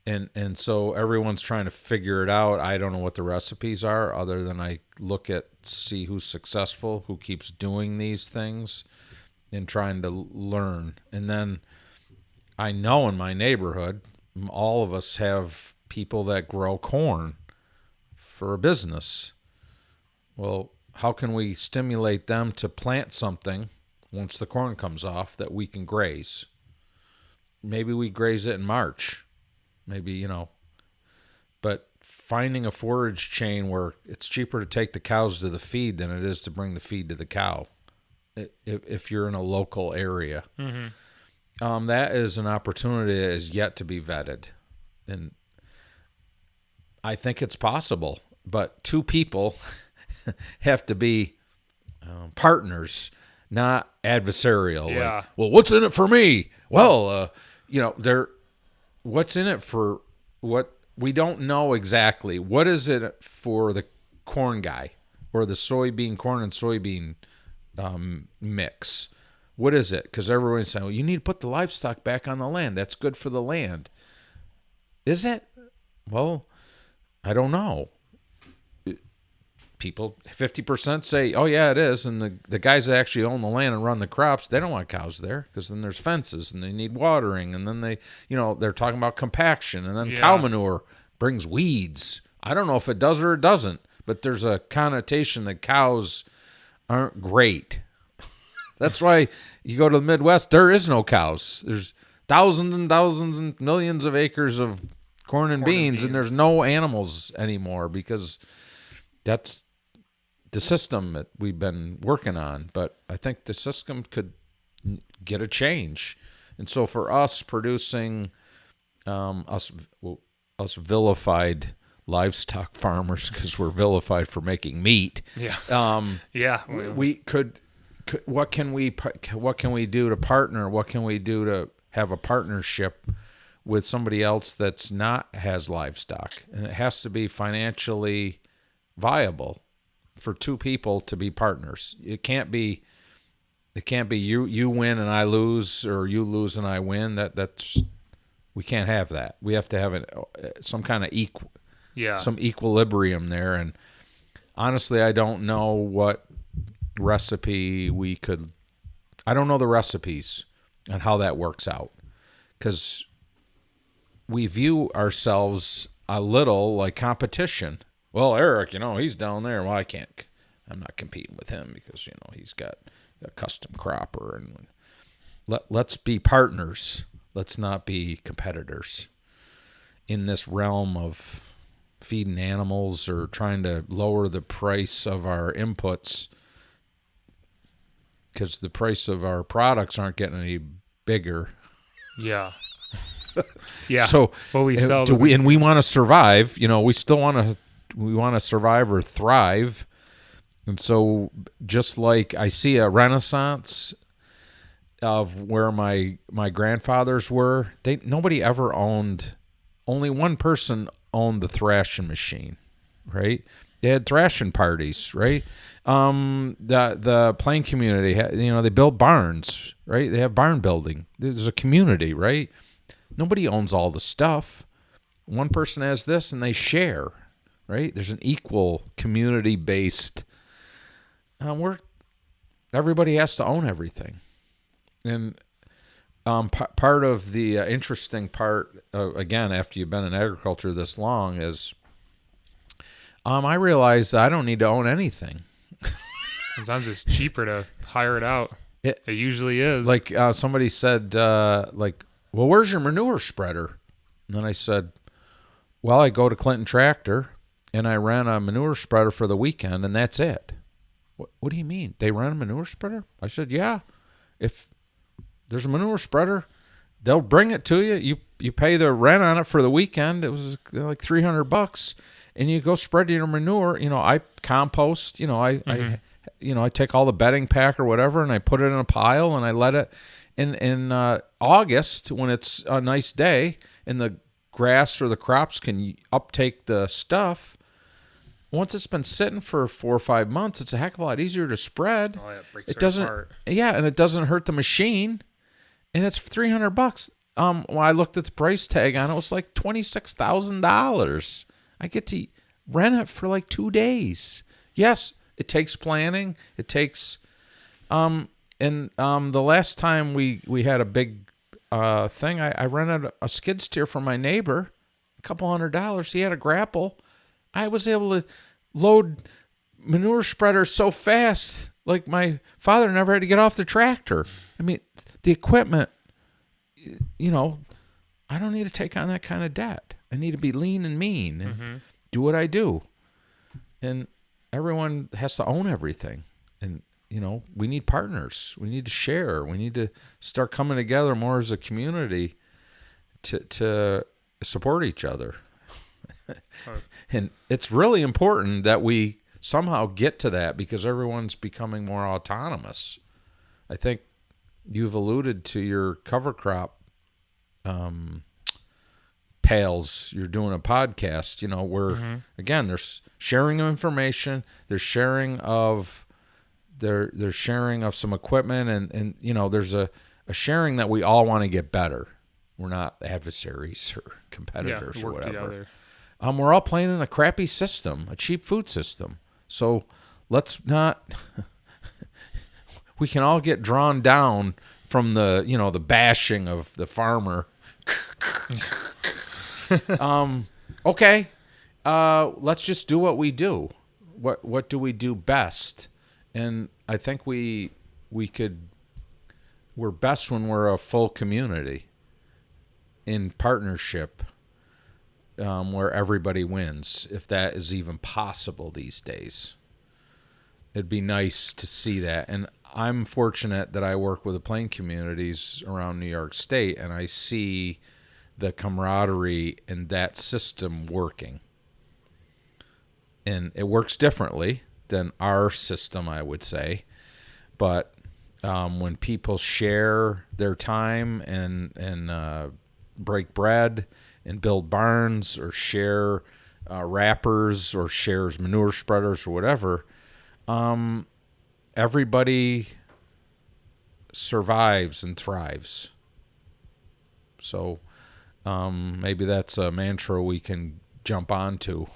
And so everyone's trying to figure it out. I don't know what the recipes are, other than I look at, see who's successful, who keeps doing these things, and trying to learn. And then I know in my neighborhood, all of us have people that grow corn for a business. Well, how can we stimulate them to plant something once the corn comes off that we can graze? Maybe we graze it in March. Maybe, but finding a forage chain where it's cheaper to take the cows to the feed than it is to bring the feed to the cow, if you're in a local area. Mm-hmm. That is an opportunity that is yet to be vetted. And I think it's possible, but two people have to be partners, not adversarial. Yeah. Like, well, what's in it for me? Well, what's in it for what we don't know exactly. What is it for the corn guy or the corn and soybean mix? What is it? Because everyone's saying, well, you need to put the livestock back on the land. That's good for the land. Is it? Well, I don't know. People, 50% say, oh, yeah, it is. And the guys that actually own the land and run the crops, they don't want cows there because then there's fences and they need watering. And then they're talking about compaction. And then cow manure brings weeds. I don't know if it does or it doesn't, but there's a connotation that cows aren't great. That's why you go to the Midwest, there is no cows. There's thousands and thousands and millions of acres of corn and beans, and there's no animals anymore because that's the system that we've been working on. But I think the system could get a change. And so for us producing us vilified livestock farmers, because we're vilified for making meat. Yeah. We could what can we do to partner? What can we do to have a partnership with somebody else that's not has livestock? And it has to be financially viable for two people to be partners. It can't be you win and I lose, or you lose and I win. That's we can't have that. We have to have some kind of some equilibrium there. And honestly, I don't know what recipe I don't know the recipes and how that works out, because we view ourselves a little like competition. Well, Eric, he's down there. Well, I'm not competing with him because, he's got a custom cropper. And let's be partners. Let's not be competitors in this realm of feeding animals or trying to lower the price of our inputs, because the price of our products aren't getting any bigger. Yeah. Yeah. So what we sell, and we want to survive. We still want to survive or thrive. And so, just like I see a renaissance of where my grandfathers were, nobody ever owned. Only one person owned the thrashing machine, right? They had thrashing parties, right? The Plain community, they build barns, right? They have barn building. There's a community, right? Nobody owns all the stuff. One person has this, and they share, right? There's an equal community-based. Everybody has to own everything, and part of the interesting part, again, after you've been in agriculture this long, is I realize I don't need to own anything. Sometimes it's cheaper to hire it out. It usually is. Like somebody said, well, where's your manure spreader? And then I said, well, I go to Clinton Tractor and I rent a manure spreader for the weekend, and that's it. What do you mean? They rent a manure spreader? I said, yeah. If there's a manure spreader, they'll bring it to you. You pay the rent on it for the weekend. It was like $300, and you go spread your manure. I compost. I take all the bedding pack or whatever, and I put it in a pile, and I let it in August when it's a nice day and the grass or the crops can uptake the stuff. Once it's been sitting for 4 or 5 months, it's a heck of a lot easier to spread. Oh, yeah, it breaks it doesn't apart. Yeah, and it doesn't hurt the machine, and it's $300. When I looked at the price tag on it, it was like $26,000. I get to rent it for like 2 days. Yes, it takes planning. It takes the last time we had a big thing, I rented a skid steer from my neighbor, a couple $100. He had a grapple. I was able to load manure spreaders so fast, like my father never had to get off the tractor. I mean, the equipment, I don't need to take on that kind of debt. I need to be lean and mean and do what I do. And everyone has to own everything. And, we need partners. We need to share. We need to start coming together more as a community to support each other. And it's really important that we somehow get to that because everyone's becoming more autonomous. I think you've alluded to your cover crop pals. You're doing a podcast, where again, there's sharing of information, there's sharing of some equipment, and there's a sharing that we all want to get better. We're not adversaries or competitors or whatever. Together. We're all playing in a crappy system, a cheap food system. So let's not. We can all get drawn down from the bashing of the farmer. Okay, let's just do what we do. What do we do best? And I think we're best when we're a full community in partnership. Where everybody wins, if that is even possible these days. It'd be nice to see that. And I'm fortunate that I work with the plain communities around New York State, and I see the camaraderie in that system working. And it works differently than our system, I would say. But when people share their time and break bread and build barns or share wrappers or shares manure spreaders or whatever, everybody survives and thrives. So maybe that's a mantra we can jump onto.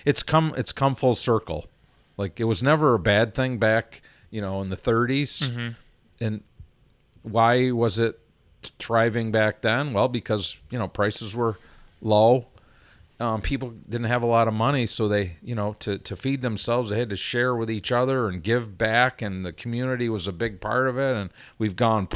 It's come full circle. Like, it was never a bad thing back, in the 30s. And why was it thriving back then? Well, because prices were low, people didn't have a lot of money, so they to feed themselves they had to share with each other and give back, and the community was a big part of it. And we've gone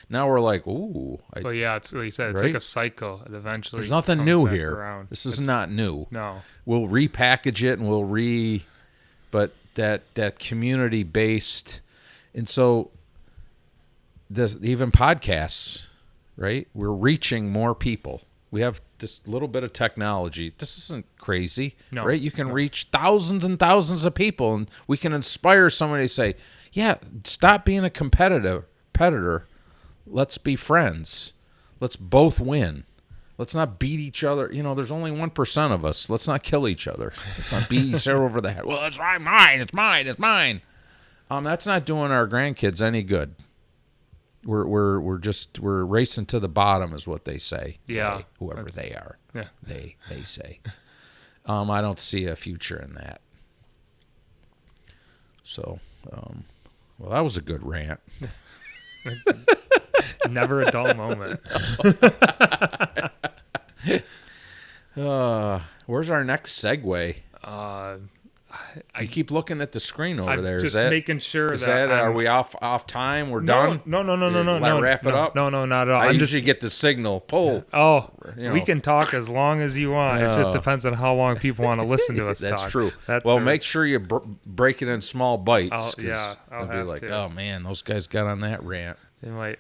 now we're like, ooh. Well, yeah, it's like you said, it's right? like a cycle. It eventually there's nothing comes new back here around. This is not new. No, we'll repackage it and but that community based. And so even podcasts, right? We're reaching more people. We have this little bit of technology. This isn't crazy, right? You can reach thousands and thousands of people, and we can inspire somebody to say, yeah, stop being a competitor. Let's be friends. Let's both win. Let's not beat each other. There's only 1% of us. Let's not kill each other. Let's not beat each other over the head. Well, it's mine. It's mine. It's mine. That's not doing our grandkids any good. We're racing to the bottom, is what they say. Yeah, whoever they are. Yeah, they say. I don't see a future in that. So, well, that was a good rant. Never a dull moment. Where's our next segue? I I keep looking at the screen over I'm there. just Is that making sure is that are we off time? We're done. No. Wrap it up. No, not at all. I I'm usually just get the signal. Pull. Oh, You know. we can talk as long as you want. It just depends on how long people want to listen to us That's talk. true. Make sure you break it in small bites. I'll be have like, to. oh man, those guys got on that rant. They might.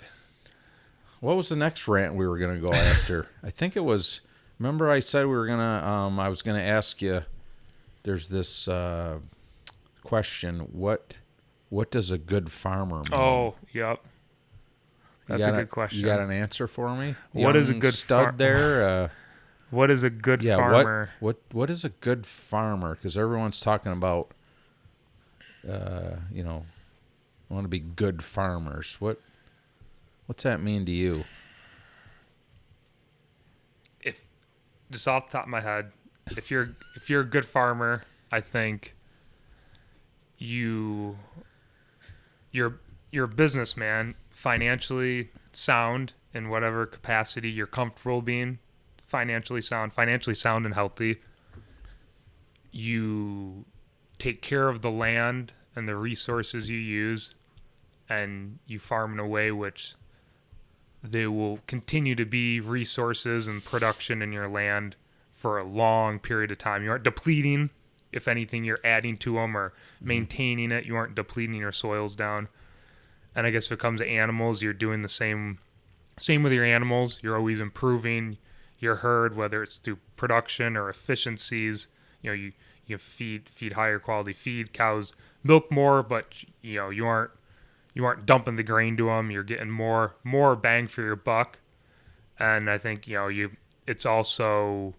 What was the next rant we were going to go after? I think it was. Remember, I said we were gonna. I was gonna ask you. There's this question. What does a good farmer mean? Oh, yep. That's a good question. You got an answer for me? What is a good stud there? What is a good farmer? What is a good farmer? Because everyone's talking about, want to be good farmers. What's that mean to you? Just off the top of my head, if you're a good farmer, I think you're a businessman, financially sound in whatever capacity you're comfortable being, financially sound and healthy. You take care of the land and the resources you use, and you farm in a way which they will continue to be resources and production in your land for a long period of time. You aren't depleting. If anything, you're adding to them or maintaining it. You aren't depleting your soils down. And I guess if it comes to animals, you're doing the same with your animals. You're always improving your herd, whether it's through production or efficiencies. You feed higher quality feed. Cows milk more, but you aren't dumping the grain to them. You're getting more bang for your buck. And I think it's also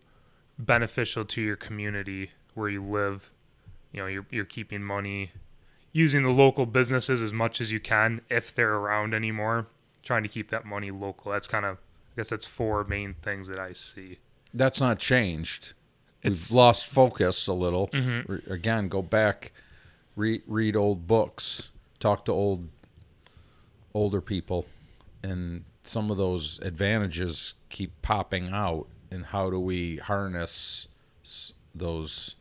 beneficial to your community where you live. You're keeping money, using the local businesses as much as you can if they're around anymore, trying to keep that money local. That's I guess that's four main things that I see. That's not changed. We've lost focus a little. Mm-hmm. Again, go back, read old books, talk to older people, and some of those advantages keep popping out. And how do we harness those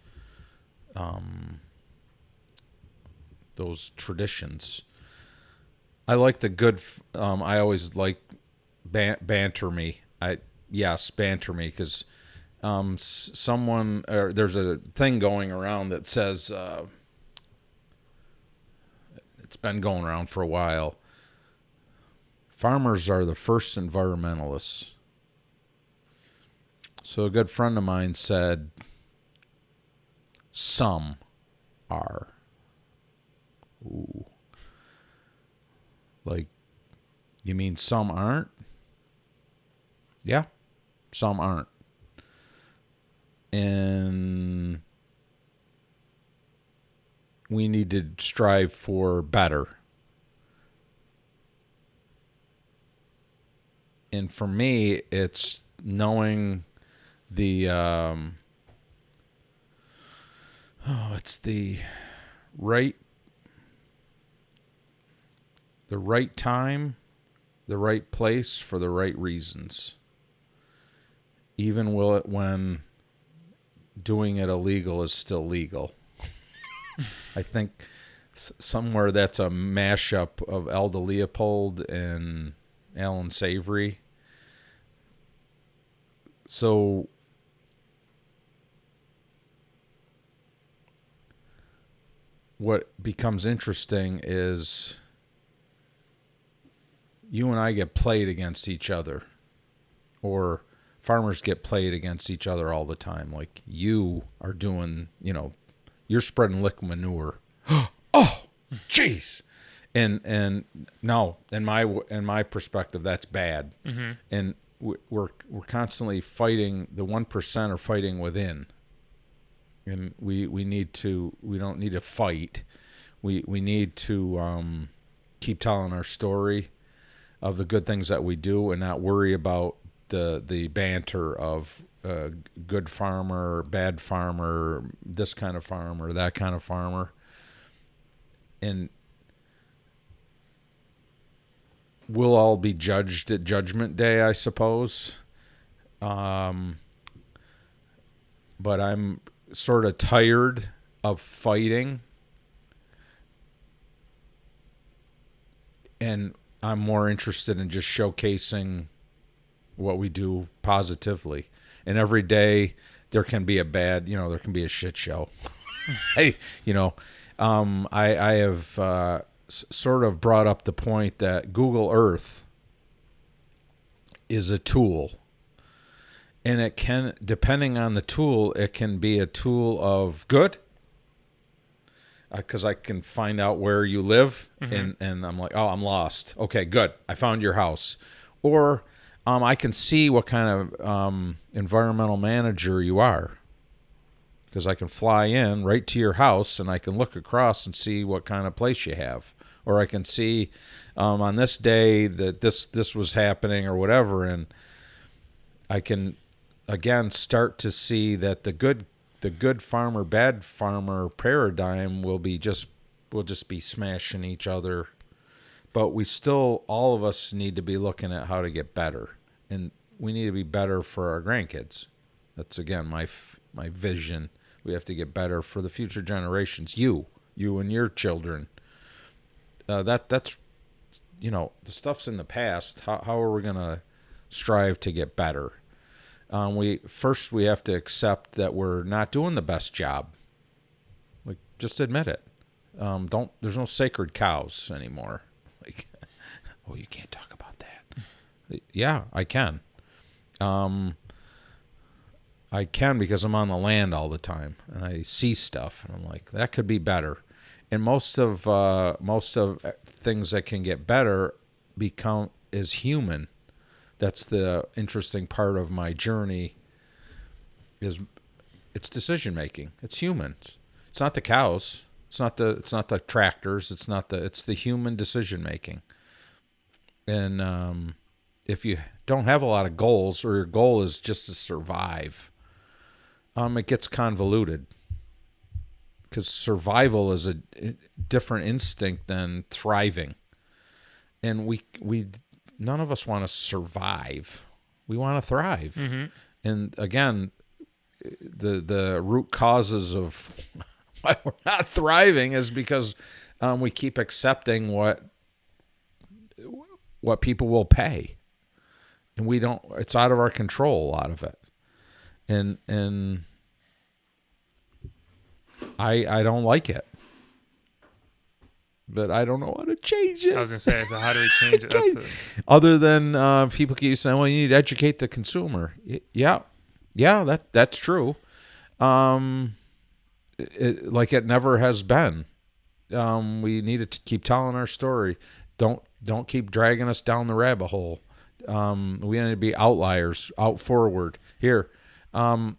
traditions? I like the good. I always like banter me. Banter me, because there's a thing going around that says it's been going around for a while. Farmers are the first environmentalists. So a good friend of mine said, some are. Ooh. Like, you mean some aren't? Yeah, some aren't. And we need to strive for better. And for me, it's knowing it's the right time, the right place for the right reasons. Even when doing it illegal is still legal. I think somewhere that's a mashup of Alda Leopold and Alan Savory. So what becomes interesting is you and I get played against each other, or farmers get played against each other all the time. Like, you are doing, you're spreading liquid manure. Oh, jeez. And no, in my perspective, that's bad. Mm-hmm. And we're constantly fighting. The 1% are fighting within. And we don't need to fight. We need to keep telling our story of the good things that we do, and not worry about the banter of good farmer, bad farmer, this kind of farmer, that kind of farmer. And we'll all be judged at Judgment Day, I suppose. But I'm sort of tired of fighting, and I'm more interested in just showcasing what we do positively. And every day there can be there can be a shit show. I have sort of brought up the point that Google Earth is a tool. And it can, depending on the tool, it can be a tool of good, because I can find out where you live, and I'm like, oh, I'm lost. Okay, good. I found your house. Or I can see what kind of environmental manager you are, because I can fly in right to your house, and I can look across and see what kind of place you have. Or I can see on this day that this was happening or whatever, and I can again start to see that the good farmer, bad farmer paradigm will just be smashing each other. But we still, all of us need to be looking at how to get better, and we need to be better for our grandkids. That's again my vision. We have to get better for the future generations. You and your children. That's the stuff's in the past. How are we gonna strive to get better? We have to accept that we're not doing the best job. Like, just admit it. There's no sacred cows anymore. Like, oh, you can't talk about that. Yeah, I can. I can, because I'm on the land all the time and I see stuff, and I'm like, that could be better. And most of things that can get better is human. That's the interesting part of my journey. It's decision making. It's humans. It's not the cows. It's not the tractors. It's the human decision making. And if you don't have a lot of goals, or your goal is just to survive, it gets convoluted. Because survival is a different instinct than thriving. And we none of us want to survive. We want to thrive. Mm-hmm. And again, the root causes of why we're not thriving is because we keep accepting what people will pay. And we don't, it's out of our control, a lot of it. And I don't like it. But I don't know how to change it. I was going to say, so how do we change it? Other than people keep saying, well, you need to educate the consumer. Yeah, that's true. It never has been. We need to keep telling our story. Don't keep dragging us down the rabbit hole. We need to be outliers, out forward. Here, I'm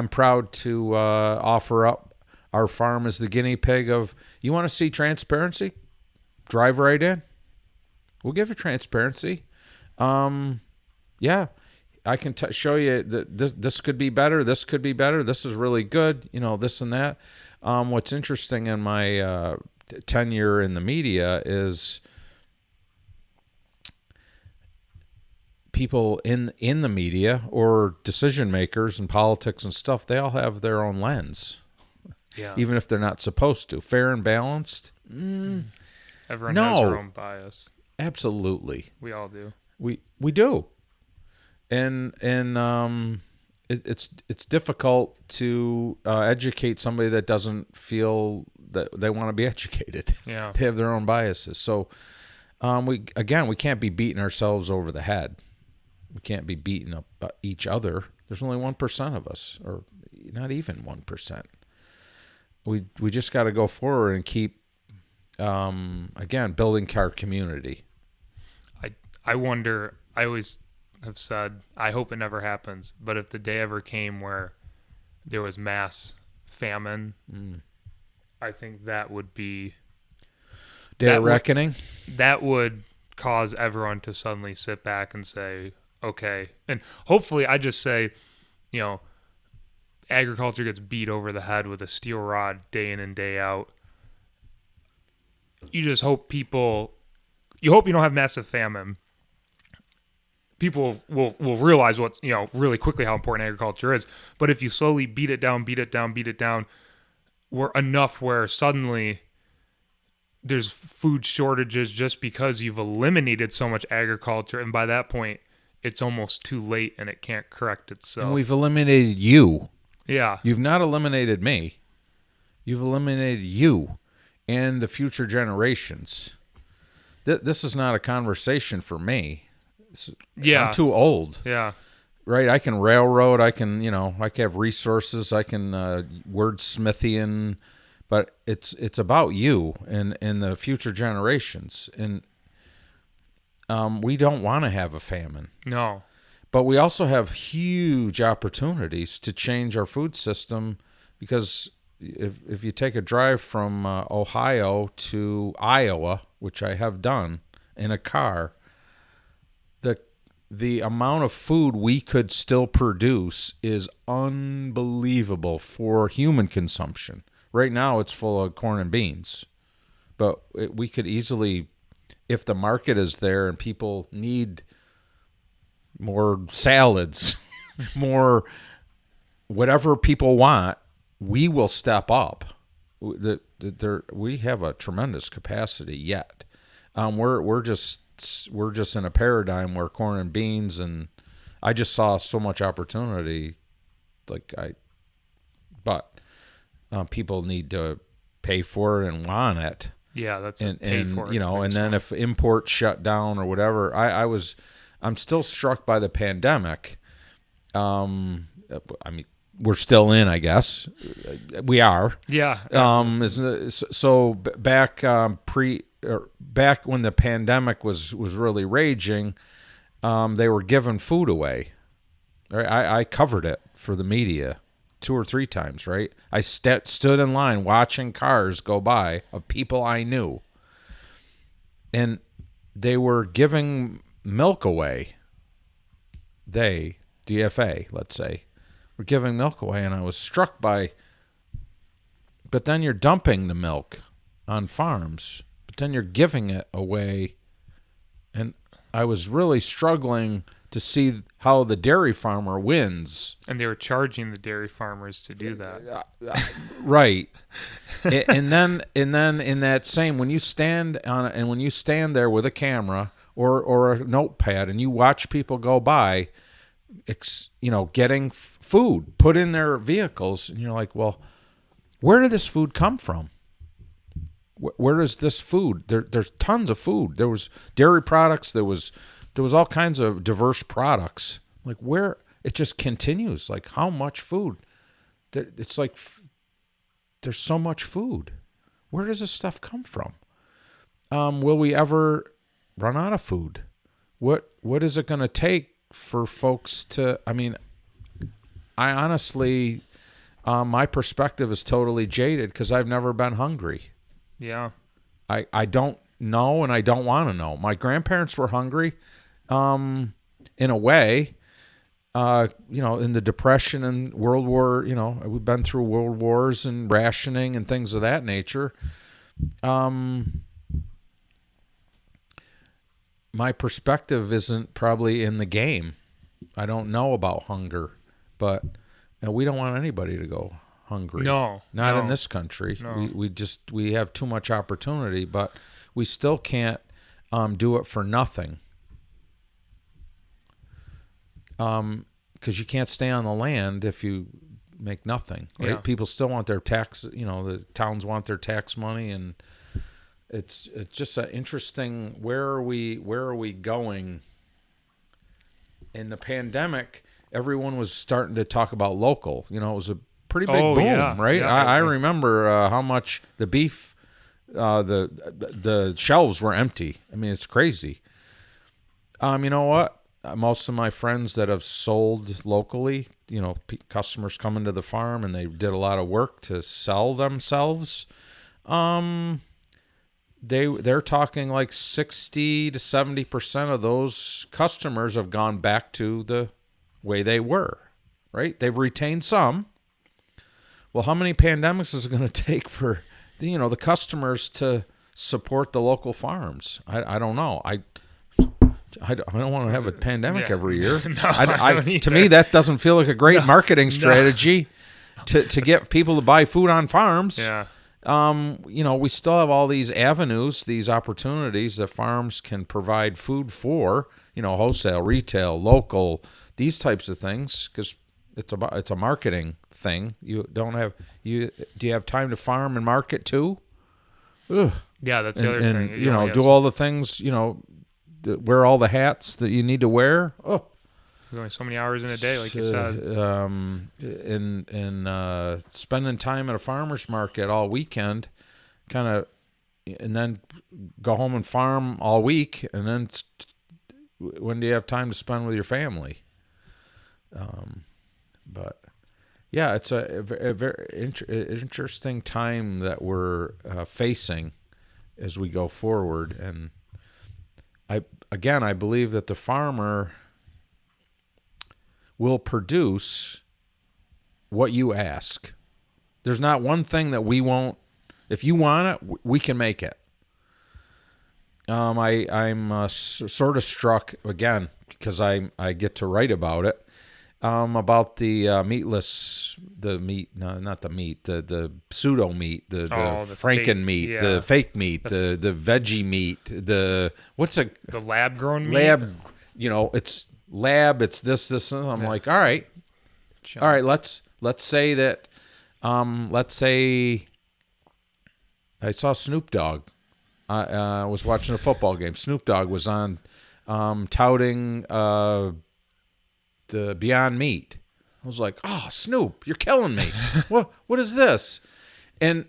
proud to offer up our farm as the guinea pig of, you want to see transparency? Drive right in. We'll give you transparency. Yeah, I can show you that this could be better. This could be better. This is really good. This and that. What's interesting in my tenure in the media is people in the media or decision makers in politics and stuff, they all have their own lens. Yeah. Even if they're not supposed to. Fair and balanced? Everyone has their own bias. Absolutely. We all do. We do. And it's difficult to educate somebody that doesn't feel that they want to be educated. Yeah. They have their own biases. So we can't be beating ourselves over the head. We can't be beating up each other. There's only 1% of us, or not even 1%. We just got to go forward and keep, building our community. I wonder, I always have said, I hope it never happens, but if the day ever came where there was mass famine, I think that would be... Day of reckoning? That would cause everyone to suddenly sit back and say, okay. And hopefully I just say, agriculture gets beat over the head with a steel rod day in and day out. You just hope you don't have massive famine. People will realize what's, really quickly how important agriculture is. But if you slowly beat it down, enough where suddenly there's food shortages just because you've eliminated so much agriculture, and by that point it's almost too late and it can't correct itself. And we've eliminated you. Yeah. You've not eliminated me. You've eliminated you and the future generations. This is not a conversation for me. Yeah. I'm too old. Yeah. Right? I can railroad. I can have resources. I can wordsmithian, but it's about you and the future generations. And we don't want to have a famine. No. But we also have huge opportunities to change our food system, because if you take a drive from Ohio to Iowa, which I have done in a car, the amount of food we could still produce is unbelievable for human consumption. Right now it's full of corn and beans, but we could easily, if the market is there and people need more salads, more whatever people want, we will step up. We have a tremendous capacity yet. We're just in a paradigm where corn and beans, and I just saw so much opportunity. But people need to pay for it and want it. Yeah, that's and for and then if imports shut down or whatever, I'm still struck by the pandemic. I mean, we're still in, I guess. We are. Yeah. So back back when the pandemic was really raging, they were giving food away. Right? I covered it for the media 2 or 3 times. Right? I stood in line watching cars go by of people I knew, and they were giving milk away. DFA, let's say, were giving milk away, and I was struck by, but then you're dumping the milk on farms, but then you're giving it away, and I was really struggling to see how the dairy farmer wins. And they were charging the dairy farmers to do that. Right. and then in that same, when you stand there with a camera or a notepad and you watch people go by, getting food put in their vehicles, and you're like, well, where did this food come from? Where is this food? There's tons of food. There was dairy products. There was all kinds of diverse products. Like, where it just continues. Like, how much food? It's like there's so much food. Where does this stuff come from? Will we ever run out of food? What is it going to take for folks to? I mean, I honestly, my perspective is totally jaded because I've never been hungry. Yeah. I don't know, and I don't want to know. My grandparents were hungry, in a way, in the Depression and World War, we've been through world wars and rationing and things of that nature. My perspective isn't probably in the game. I don't know about hunger, but we don't want anybody to go hungry. No, not in this country. No. We have too much opportunity, but we still can't do it for nothing. Because you can't stay on the land if you make nothing. Right? Yeah. People still want their tax. The towns want their tax money, and it's just an interesting. Where are we going? In the pandemic, everyone was starting to talk about local. It was a pretty big boom, yeah. right? Yeah, I remember how much the beef, the shelves were empty. I mean, it's crazy. You know what? Most of my friends that have sold locally, customers come into the farm and they did a lot of work to sell themselves. They're talking like 60 to 70% of those customers have gone back to the way they were, right? They've retained some. Well, how many pandemics is it going to take for the customers to support the local farms? I don't know. I don't want to have a pandemic every year. No, to me, that doesn't feel like a great marketing strategy. to get people to buy food on farms. Yeah. We still have all these avenues, these opportunities that farms can provide food for, wholesale, retail, local, these types of things, because it's a marketing thing. Do you have time to farm and market too? Ugh. Yeah, that's the other thing. Do all the things, wear all the hats that you need to wear. Oh, there's only so many hours in a day, like you said. Spending time at a farmer's market all weekend, and then go home and farm all week, and then when do you have time to spend with your family? But yeah, it's a very interesting time that we're facing as we go forward, and I believe that the farmer will produce what you ask. There's not one thing that we won't. If you want it, we can make it. I'm sort of struck again because I get to write about it. About the meatless, not the meat, the pseudo meat, the Franken fake, meat, yeah. the fake meat, the veggie meat, the lab grown meat. It's lab, it's this. And I'm like, all right. Let's say that, let's say I saw Snoop Dogg. I was watching a football game. Snoop Dogg was on, touting the Beyond Meat. I was like, oh, Snoop, you're killing me. What is this? And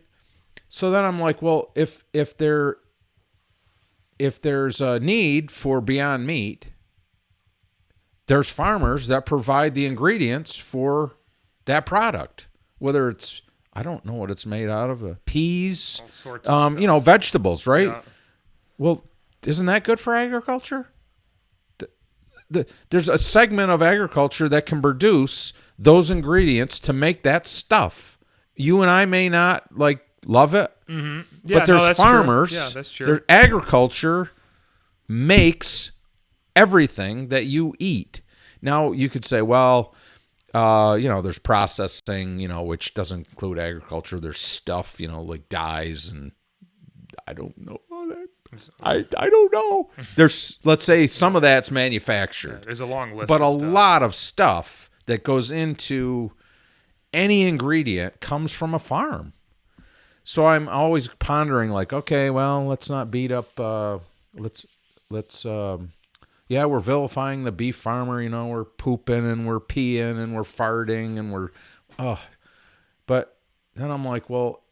so then I'm like, well, if there's a need for Beyond Meat, there's farmers that provide the ingredients for that product, whether it's, I don't know what it's made out of, peas, all sorts of stuff. Vegetables, right? Yeah. Well, isn't that good for agriculture? There's a segment of agriculture that can produce those ingredients to make that stuff. You and I may not love it, mm-hmm. Yeah, but there's farmers. True. Yeah, that's true. There's agriculture makes everything that you eat. Now you could say, well, there's processing, which doesn't include agriculture. There's stuff, like dyes, and I don't know all that. I don't know. There's, let's say, some of that's manufactured. Yeah, there's a long list. But a lot of stuff that goes into any ingredient comes from a farm. So I'm always pondering, okay, well, let's not beat up. We're vilifying the beef farmer. We're pooping and we're peeing and we're farting and But then I'm like, well,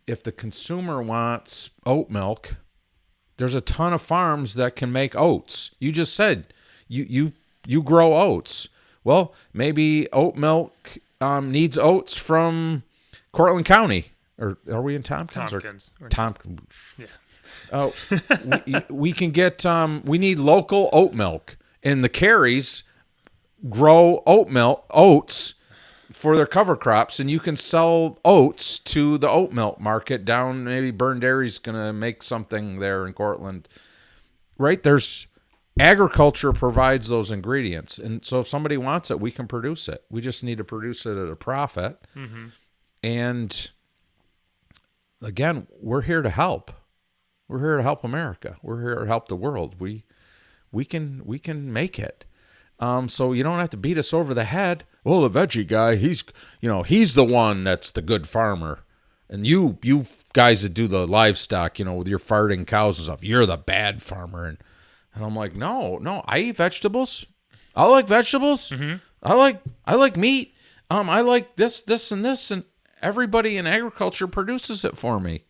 if the consumer wants oat milk, there's a ton of farms that can make oats. You just said you grow oats. Well, maybe oat milk needs oats from Cortland County. Or are we in Tompkins? Tompkins. Yeah. We can get. We need local oat milk, and the Careys grow oats for their cover crops, and you can sell oats to the oat milk market down. Maybe Burn Dairy's going to make something there in Cortland, right? There's agriculture provides those ingredients, and so if somebody wants it, we can produce it. We just need to produce it at a profit. Mm-hmm. And again, we're here to help. We're here to help America. We're here to help the world. We can make it. So you don't have to beat us over the head. Well, the veggie guy, he's the one that's the good farmer. And you guys that do the livestock, with your farting cows and stuff, you're the bad farmer. And I'm like, no, I eat vegetables. I like vegetables. Mm-hmm. I like meat. I like this, and this, and everybody in agriculture produces it for me.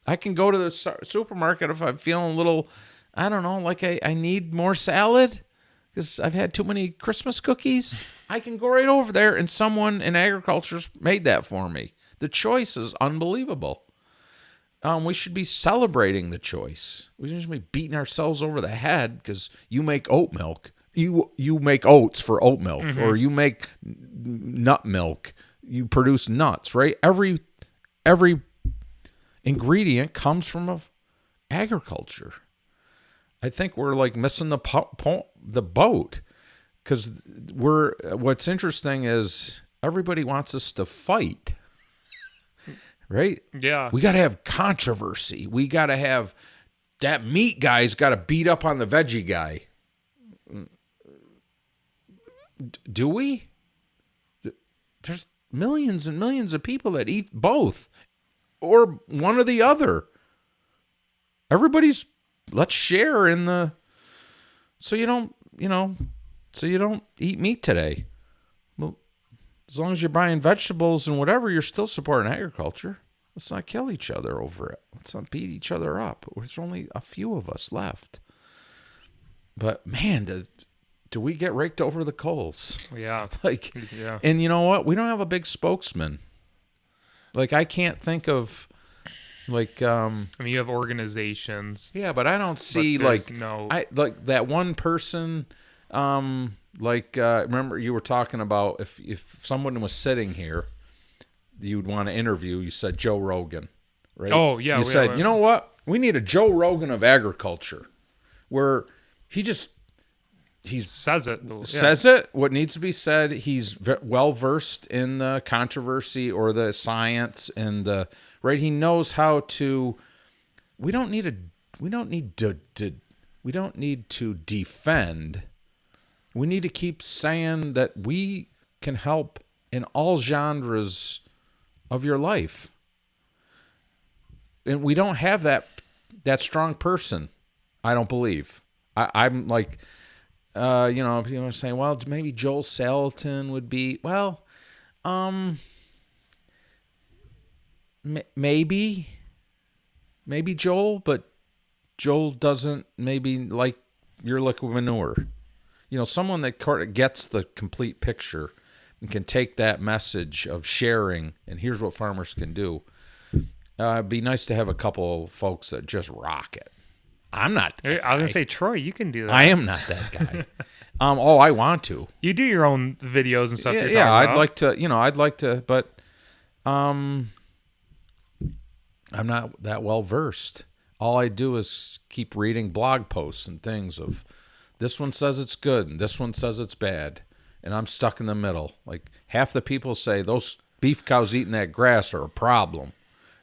I can go to the supermarket if I'm feeling a little, I don't know, like I need more salad because I've had too many Christmas cookies. I can go right over there and someone in agriculture's made that for me. The choice is unbelievable. We should be celebrating the choice. We shouldn't be beating ourselves over the head because you make oat milk. You make oats for oat milk, mm-hmm. or you make nut milk. You produce nuts, right? Every ingredient comes from agriculture. I think we're missing the boat because what's interesting is everybody wants us to fight, right? Yeah. We got to have controversy. We got to have that meat guy's got to beat up on the veggie guy. Do we? There's millions and millions of people that eat both or one or the other. Let's share in the, so you don't eat meat today. Well, as long as you're buying vegetables and whatever, you're still supporting agriculture. Let's not kill each other over it. Let's not beat each other up. There's only a few of us left. But man, do we get raked over the coals? Yeah. Yeah. And you know what? We don't have a big spokesman. Like, I can't think of, like, I mean, you have organizations. Yeah, but I don't see, like that one person, remember you were talking about if someone was sitting here, you'd want to interview, you said Joe Rogan, right? Oh, yeah. You said, you know what? We need a Joe Rogan of agriculture, where he says it. Says it. What needs to be said. He's well versed in the controversy or the science and the right. He knows how to. We don't need to defend. We need to keep saying that we can help in all genres of your life, and we don't have that strong person. I don't believe. I'm like. People are saying, well, maybe Joel Salatin would be, well, maybe Joel, but Joel doesn't maybe like your liquid manure. Someone that gets the complete picture and can take that message of sharing, and here's what farmers can do. It'd be nice to have a couple of folks that just rock it. I'm not. I was gonna say, Troy, you can do that. I am not that guy. I want to. You do your own videos and stuff. Yeah, I'd like to, but I'm not that well versed. All I do is keep reading blog posts and things of this one says it's good and this one says it's bad, and I'm stuck in the middle. Like, half the people say those beef cows eating that grass are a problem.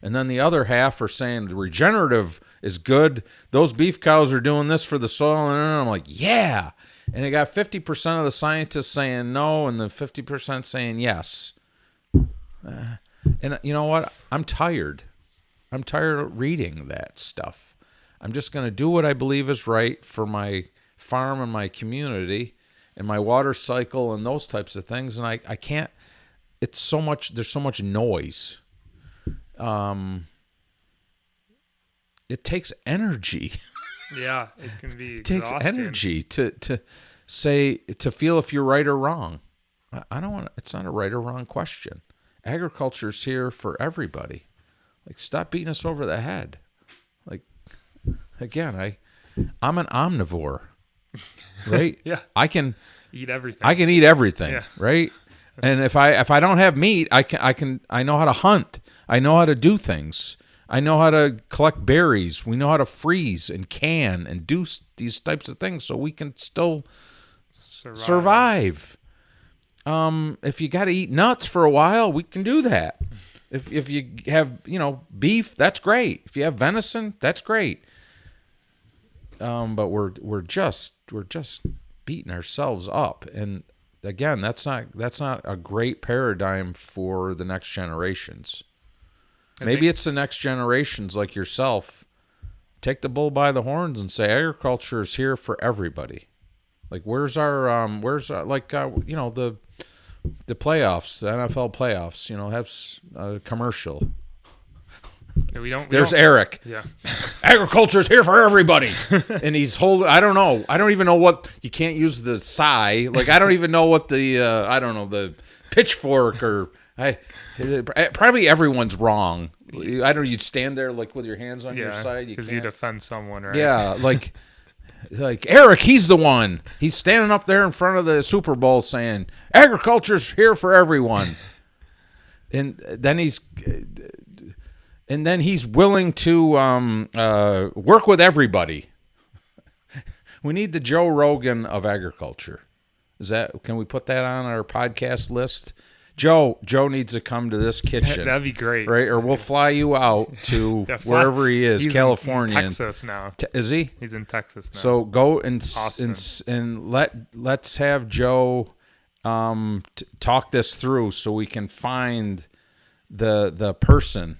And then the other half are saying the regenerative is good. Those beef cows are doing this for the soil. And I'm like, yeah. And they got 50% of the scientists saying no and the 50% saying yes. And you know what? I'm tired. I'm tired of reading that stuff. I'm just going to do what I believe is right for my farm and my community and my water cycle and those types of things. And I can't, there's so much noise. It takes energy. Yeah, it can be. It takes energy to feel if you're right or wrong. I don't want. It's not a right or wrong question. Agriculture's here for everybody. Like, stop beating us over the head. Like, again, I'm an omnivore, right? Yeah, I can eat everything. I can eat everything, yeah. Right? And if I don't have meat, I know how to hunt. I know how to do things. I know how to collect berries. We know how to freeze and can and do these types of things so we can still survive. If you got to eat nuts for a while, we can do that. If you have, beef, that's great. If you have venison, that's great. But we're just beating ourselves up, and again, that's not a great paradigm for the next generations. Maybe it's the next generations like yourself. Take the bull by the horns and say agriculture is here for everybody. Like, where's the playoffs, the NFL playoffs, have a commercial. There's Eric. Yeah. Agriculture is here for everybody. And he's holding, I don't know. I don't even know what, you can't use the sigh. Like, I don't even know what the pitchfork or, probably everyone's wrong. I don't know. You'd stand there like with your hands on your side. Because you defend someone, right? Yeah. Like Eric, he's the one. He's standing up there in front of the Super Bowl saying, agriculture's here for everyone. And then he's willing to work with everybody. We need the Joe Rogan of agriculture. Can we put that on our podcast list? Joe needs to come to this kitchen. That'd be great. Right? Or we'll fly you out to wherever he is, He's California. in Texas now. Is he? He's in Texas now. So go and let's have Joe talk this through so we can find the person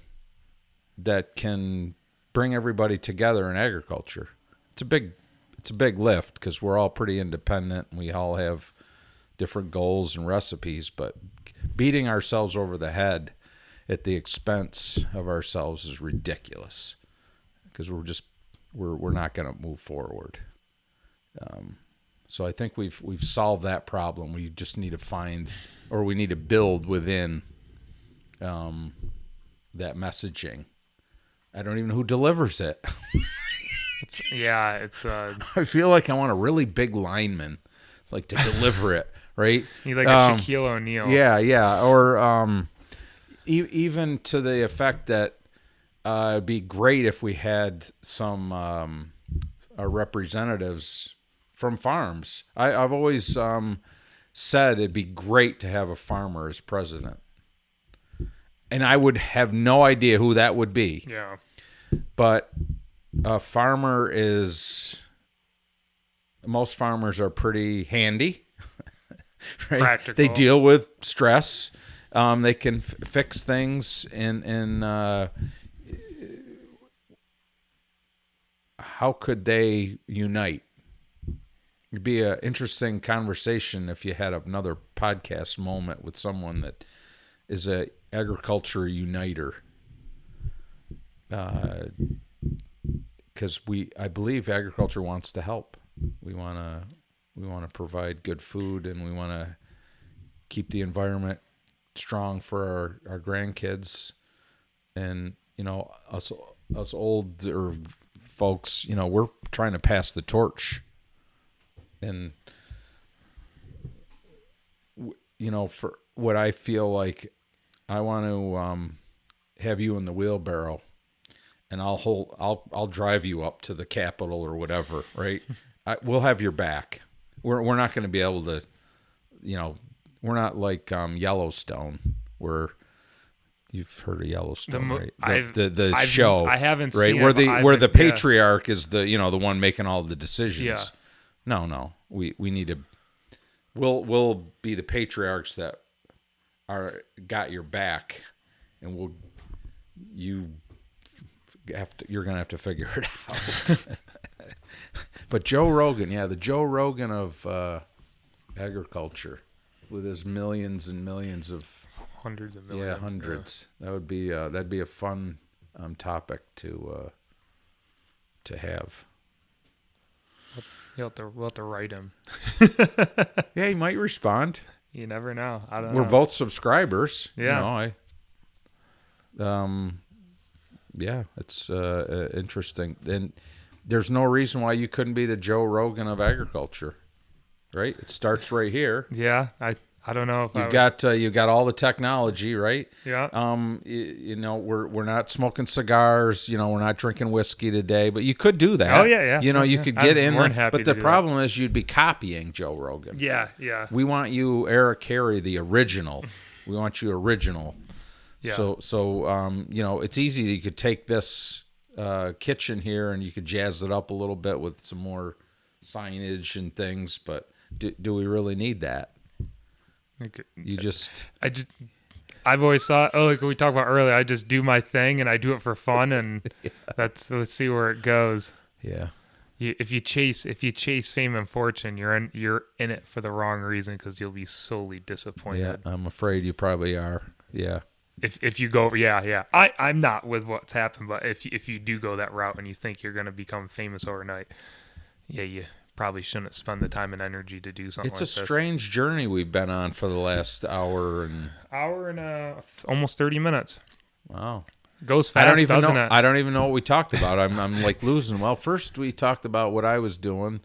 that can bring everybody together in agriculture. It's a big lift because we're all pretty independent and we all have different goals and recipes, but beating ourselves over the head at the expense of ourselves is ridiculous because we're not going to move forward. So I think we've solved that problem. We just need to find, or we need to build within that messaging. I don't even know who delivers it. I feel like I want a really big lineman, like to deliver it, right? You like a Shaquille O'Neal. Yeah, or even to the effect that it'd be great if we had some representatives from farms. I've always said it'd be great to have a farmer as president. And I would have no idea who that would be. Yeah. But most farmers are pretty handy. Right? Practical. They deal with stress. They can fix things in how could they unite? It'd be an interesting conversation if you had another podcast moment with someone that is a agriculture uniter. Because I believe agriculture wants to help. We want to provide good food, and we want to keep the environment strong for our grandkids. And us older folks, we're trying to pass the torch. And for what I feel like, I want to have you in the wheelbarrow, and I'll drive you up to the Capitol or whatever, right? We'll have your back. We're not going to be able to, we're not like Yellowstone, where you've heard of Yellowstone, right? The show. I haven't right? seen where it. Where the patriarch is the the one making all the decisions. Yeah. No. We need to. We'll be the patriarchs that got your back, and you're gonna have to figure it out. But Joe Rogan, the Joe Rogan of agriculture, with his millions and millions of hundreds of millions. Yeah, hundreds. Yeah. That'd be a fun topic to have. We'll have to write him. Yeah, he might respond. You never know. I don't know. We're both subscribers. Yeah. It's interesting. And there's no reason why you couldn't be the Joe Rogan of agriculture, right? It starts right here. Yeah, I don't know if you've got all the technology, right? Yeah. We're not smoking cigars. We're not drinking whiskey today, but you could do that. Oh yeah. You could get in there. But the problem is you'd be copying Joe Rogan. Yeah. We want you, Eric Carey, the original. We want you original. Yeah. So it's easy. You could take this kitchen here and you could jazz it up a little bit with some more signage and things. But do we really need that? I've always thought, like we talked about earlier, I just do my thing and I do it for fun, and let's see where it goes. Yeah. If you chase fame and fortune, you're in it for the wrong reason, because you'll be solely disappointed. Yeah, I'm afraid you probably are. Yeah. If you go, yeah. I'm not with what's happened, but if you do go that route and you think you're going to become famous overnight, you probably shouldn't spend the time and energy to do something like this. It's a strange journey we've been on for the last hour and almost 30 minutes. Wow. Goes fast, doesn't it? I don't even know what we talked about. I'm like losing. Well, first we talked about what I was doing,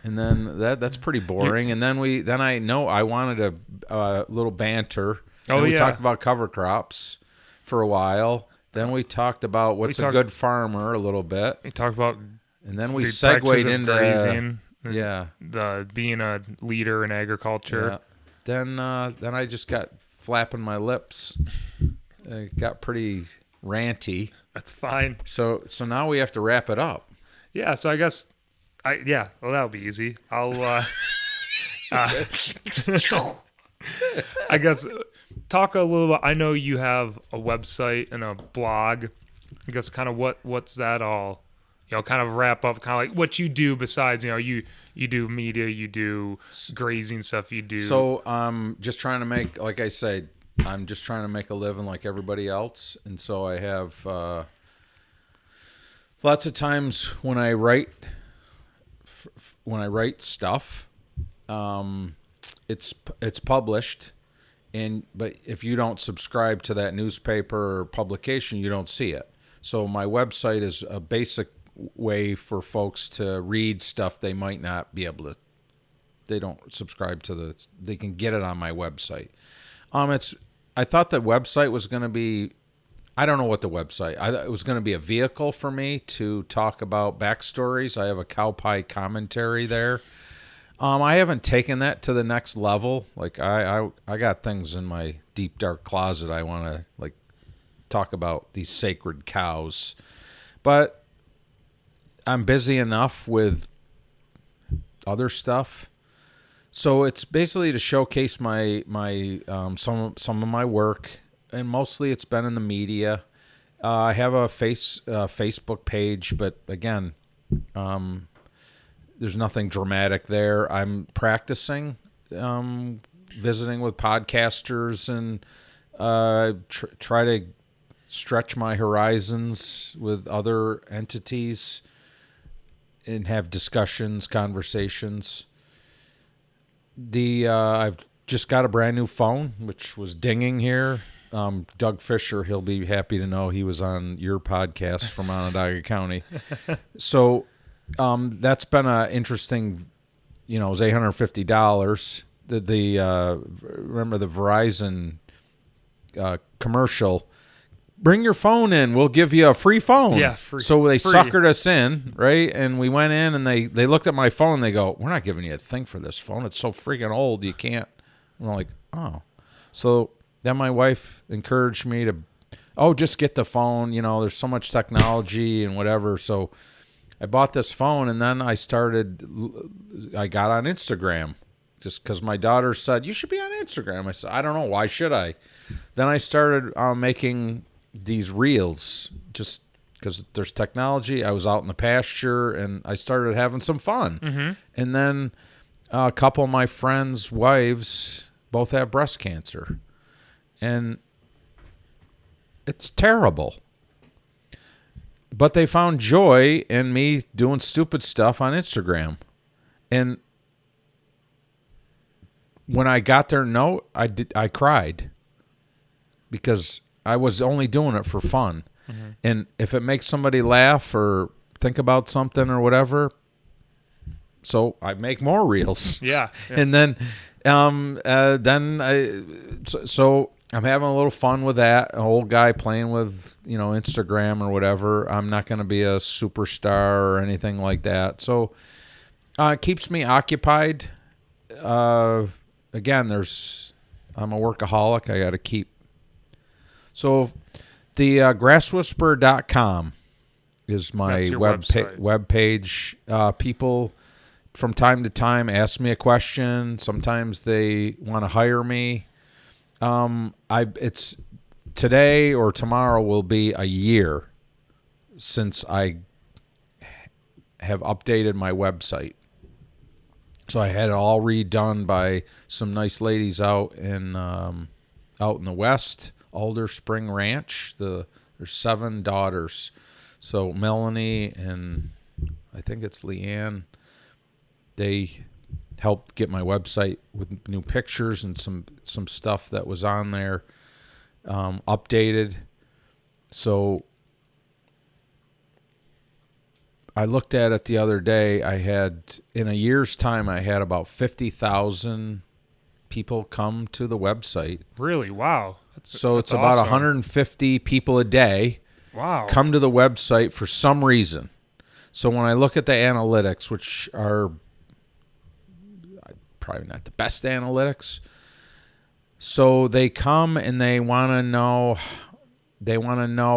and then that's pretty boring. And then I wanted a little banter. And we talked about cover crops for a while. Then we talked about what's a good farmer a little bit. We talked about, and then we segued into grazing, the being a leader in agriculture. Yeah. Then I just got flapping my lips. It got pretty ranty. That's fine. So now we have to wrap it up. Yeah, so I guess well, that'll be easy. I'll I guess talk a little bit. I know you have a website and a blog. I guess kind of what's that all? Kind of wrap up kind of like what you do besides, you do media, you do grazing stuff, you do. So just trying to make, like I said, I'm just trying to make a living like everybody else. And so I have lots of times when I write stuff, it's published, but if you don't subscribe to that newspaper or publication, you don't see it. So my website is a basic way for folks to read stuff they might not be able to. They don't subscribe to they can get it on my website. I thought the website was going to be, I don't know what the website, it was going to be a vehicle for me to talk about backstories. I have a cow pie commentary there. I haven't taken that to the next level. Like I got things in my deep dark closet I want to like talk about these sacred cows, but I'm busy enough with other stuff. So it's basically to showcase my some of my work, and mostly it's been in the media. I have a Facebook page, but again, there's nothing dramatic there. I'm practicing, visiting with podcasters, and try to stretch my horizons with other entities and have discussions, conversations. I've just got a brand new phone, which was dinging here. Doug Fisher, he'll be happy to know he was on your podcast from Onondaga County. So that's been an interesting, it was $850. Remember the Verizon commercial, bring your phone in, we'll give you a free phone. Yeah, free. So they suckered us in, right? And we went in and they looked at my phone and they go, we're not giving you a thing for this phone. It's so freaking old, you can't. And I'm like, oh. So then my wife encouraged me to, just get the phone. There's so much technology and whatever. So I bought this phone, and then I got on Instagram just because my daughter said, you should be on Instagram. I said, I don't know. Why should I? Then I started making these reels just because there's technology. I was out in the pasture and I started having some fun. Mm-hmm. And then a couple of my friends' wives both have breast cancer, and it's terrible. But they found joy in me doing stupid stuff on Instagram. And when I got their note, I cried because I was only doing it for fun. Mm-hmm. And if it makes somebody laugh or think about something or whatever, so I make more reels. Yeah. And then I'm having a little fun with that. An old guy playing with, Instagram or whatever. I'm not going to be a superstar or anything like that. So it keeps me occupied. Again, I'm a workaholic. I got to keep. So the grasswhisperer.com is my web page. People from time to time ask me a question. Sometimes they want to hire me. It's today or tomorrow will be a year since I have updated my website. So I had it all redone by some nice ladies out in the West, Alder Spring Ranch. There's 7 daughters. So Melanie and I think it's Leanne, they helped get my website with new pictures and some stuff that was on there updated. So I looked at it the other day. In a year's time, I had about 50,000 people come to the website. Really? Wow. That's about awesome. 150 people a day. Wow. Come to the website for some reason. So when I look at the analytics, which are probably not the best analytics, So they come and they want to know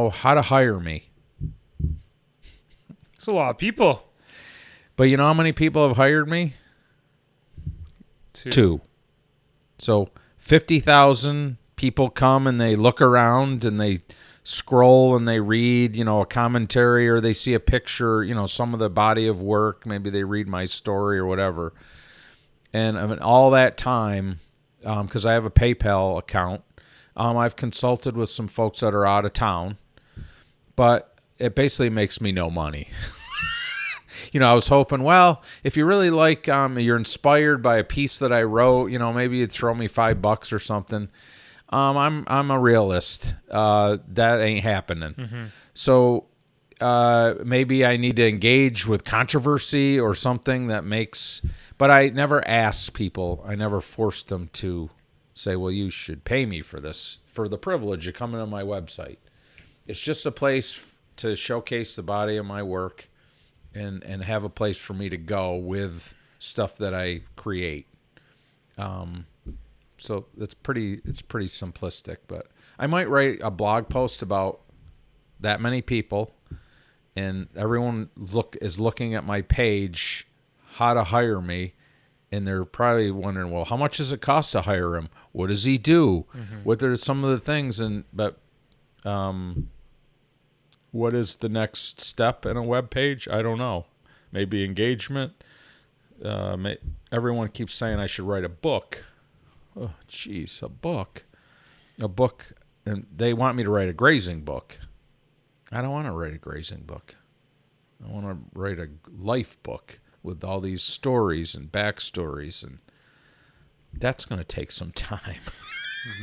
how to hire me. It's a lot of people. But you know how many people have hired me? Two. So 50,000 people come and they look around and they scroll and they read, a commentary, or they see a picture, some of the body of work. Maybe they read my story or whatever. And I mean, all that time, because I have a PayPal account, I've consulted with some folks that are out of town, but it basically makes me no money. I was hoping, well, if you really like, you're inspired by a piece that I wrote, maybe you'd throw me $5 or something. I'm a realist. That ain't happening. Mm-hmm. So maybe I need to engage with controversy or something that makes. But I never asked people. I never forced them to say, well, you should pay me for this, for the privilege of coming to my website. It's just a place to showcase the body of my work and have a place for me to go with stuff that I create. So it's pretty simplistic, but I might write a blog post about that many people, and everyone is looking at my page, how to hire me, and they're probably wondering, well, how much does it cost to hire him? What does he do? Mm-hmm. What are some of the things? But what is the next step in a web page? I don't know. Maybe engagement. Everyone keeps saying I should write a book. Oh, geez, a book, and they want me to write a grazing book. I don't want to write a grazing book. I want to write a life book with all these stories and backstories, and that's going to take some time.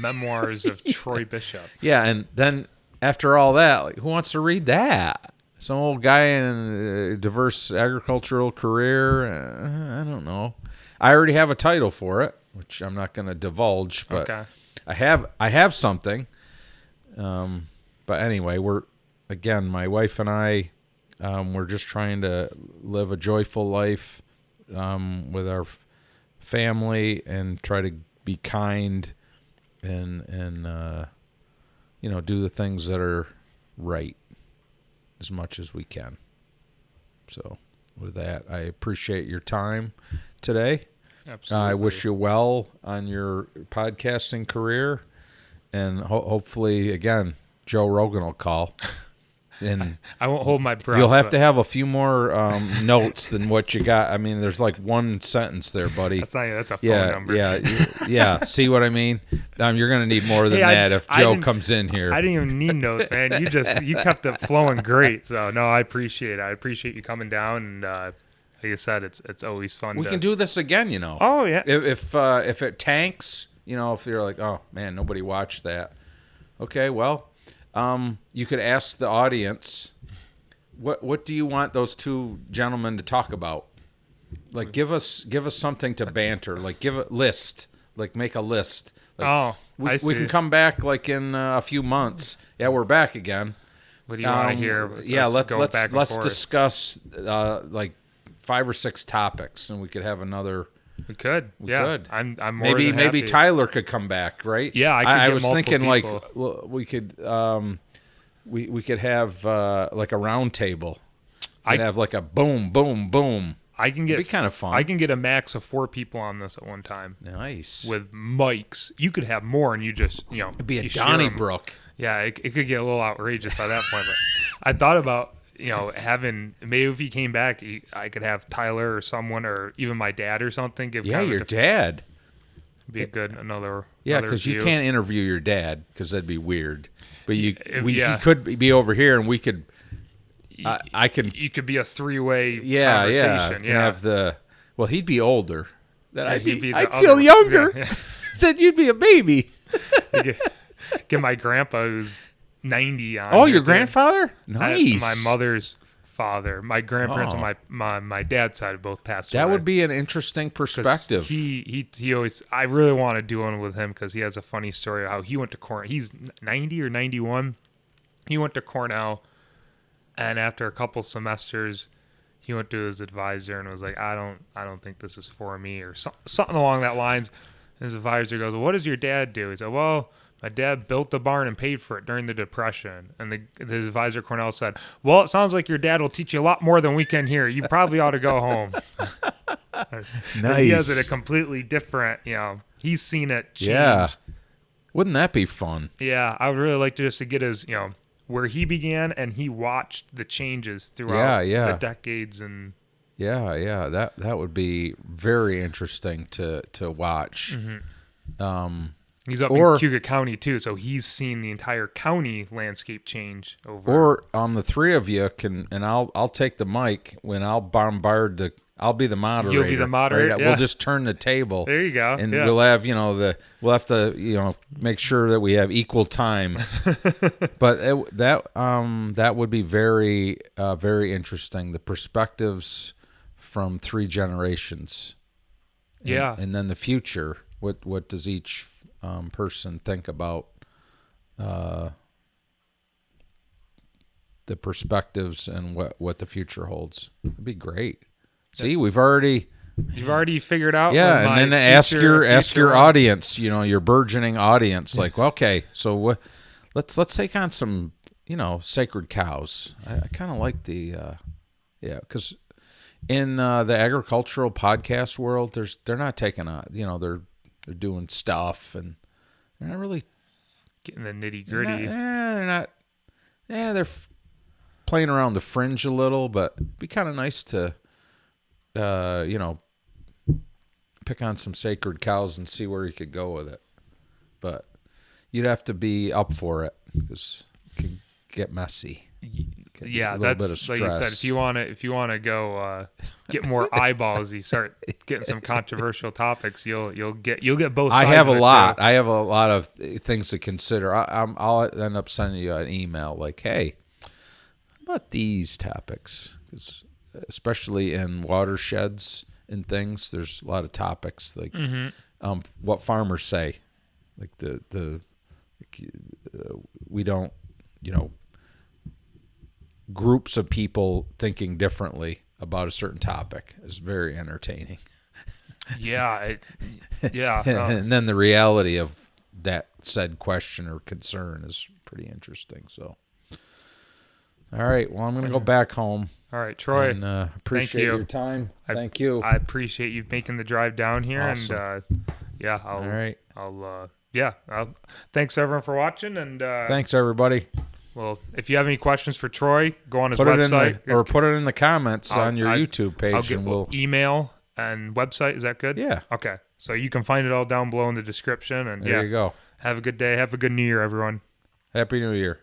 Memoirs of Troy Bishop. Yeah, and then after all that, who wants to read that? Some old guy in a diverse agricultural career? I don't know. I already have a title for it, which I'm not going to divulge, but okay. I have something. But anyway, my wife and I, we're just trying to live a joyful life with our family and try to be kind and do the things that are right as much as we can. So with that, I appreciate your time today. Absolutely. I wish you well on your podcasting career, and hopefully, again, Joe Rogan will call. And I won't hold my breath. You'll have to have a few more notes than what you got. I mean, there's like one sentence there, buddy. That's a phone number. Yeah. See what I mean? You're going to need more than that if Joe comes in here. I didn't even need notes, man. You kept it flowing great. So no, I appreciate it. I appreciate you coming down, and like I said, it's always fun. We can do this again, Oh yeah. If it tanks, if you're like, oh man, nobody watched that. Okay, well. You could ask the audience, what do you want those two gentlemen to talk about? Like, give us something to banter. Like, give a list. Like, make a list. Like, I see. We can come back like in a few months. Yeah, we're back again. What do you want to hear? Let's discuss like 5 or 6 topics, and we could have another. We could. I'm more maybe than happy. Tyler could come back, right? Yeah, I was thinking people. like we could we could have like a round table. I'd have like a boom, boom, boom. It'd be kind of fun. I can get a max of 4 people on this at one time. Nice. With mics, you could have more, and you just it'd be a Donnybrook. Yeah, it could get a little outrageous by that point. But I thought about. Having maybe if he came back, I could have Tyler or someone, or even my dad or something. Your dad. Be a good another. Yeah, because you can't interview your dad because that'd be weird. But he could be over here, and we could. I could. You could be a 3-way. Conversation. Have well, he'd be older. I'd feel younger. Yeah. Then you'd be a baby. Get my grandpa who's 90 on. Oh, your grandfather? Nice. My mother's father. My grandparents on my dad's side both passed away. That would be an interesting perspective. He always. I really want to do one with him because he has a funny story of how he went to Cornell. He's 90 or 91. He went to Cornell, and after a couple semesters, he went to his advisor and was like, I don't think this is for me, or something along that lines. His advisor goes, well, what does your dad do? He said, well, my dad built the barn and paid for it during the Depression. And his advisor, Cornell, said, well, it sounds like your dad will teach you a lot more than we can here. You probably ought to go home. Nice. He has it a completely different, he's seen it change. Yeah. Wouldn't that be fun? Yeah, I would really like to get his, where he began, and he watched the changes throughout the decades. And yeah, that would be very interesting to watch. Mm-hmm. He's up in Cuyahoga County too, so he's seen the entire county landscape change over. Or the three of you can, and I'll take the mic when I'll bombard I'll be the moderator. You'll be the moderator. Right? Yeah. We'll just turn the table. There you go. And we'll have we'll have to make sure that we have equal time. But that would be very very interesting. The perspectives from three generations. Yeah. And then the future. What does each person think about the perspectives and what the future holds? It'd be great. See, you've already figured out. Yeah, and then ask your audience, your burgeoning audience, like, okay, so let's take on some, sacred cows. I kind of like the, because in the agricultural podcast world, they're not taking on, they're doing stuff and they're not really getting the nitty gritty. They're not. Yeah, they're playing around the fringe a little, but it'd be kind of nice to. Pick on some sacred cows and see where you could go with it. But you'd have to be up for it because it can get messy. Yeah, that's like you said. If you want to go get more eyeballs, you start getting some controversial topics. You'll get both sides. I have a lot. I have a lot of things to consider. I'll end up sending you an email like, hey, how about these topics? Because especially in watersheds and things, there's a lot of topics like what farmers say, like we don't, groups of people thinking differently about a certain topic is very entertaining. Yeah, and then the reality of that said question or concern is pretty interesting. So, all right, well, I'm going to go back home. All right, Troy. And appreciate your time. Thank you. I appreciate you making the drive down here. Awesome. And thanks everyone for watching. And thanks everybody. Well, if you have any questions for Troy, go on his website or put it in the comments on your YouTube page, and we'll email and website. Is that good? Yeah. Okay. So you can find it all down below in the description. And there you go. Have a good day. Have a good New Year, everyone. Happy New Year.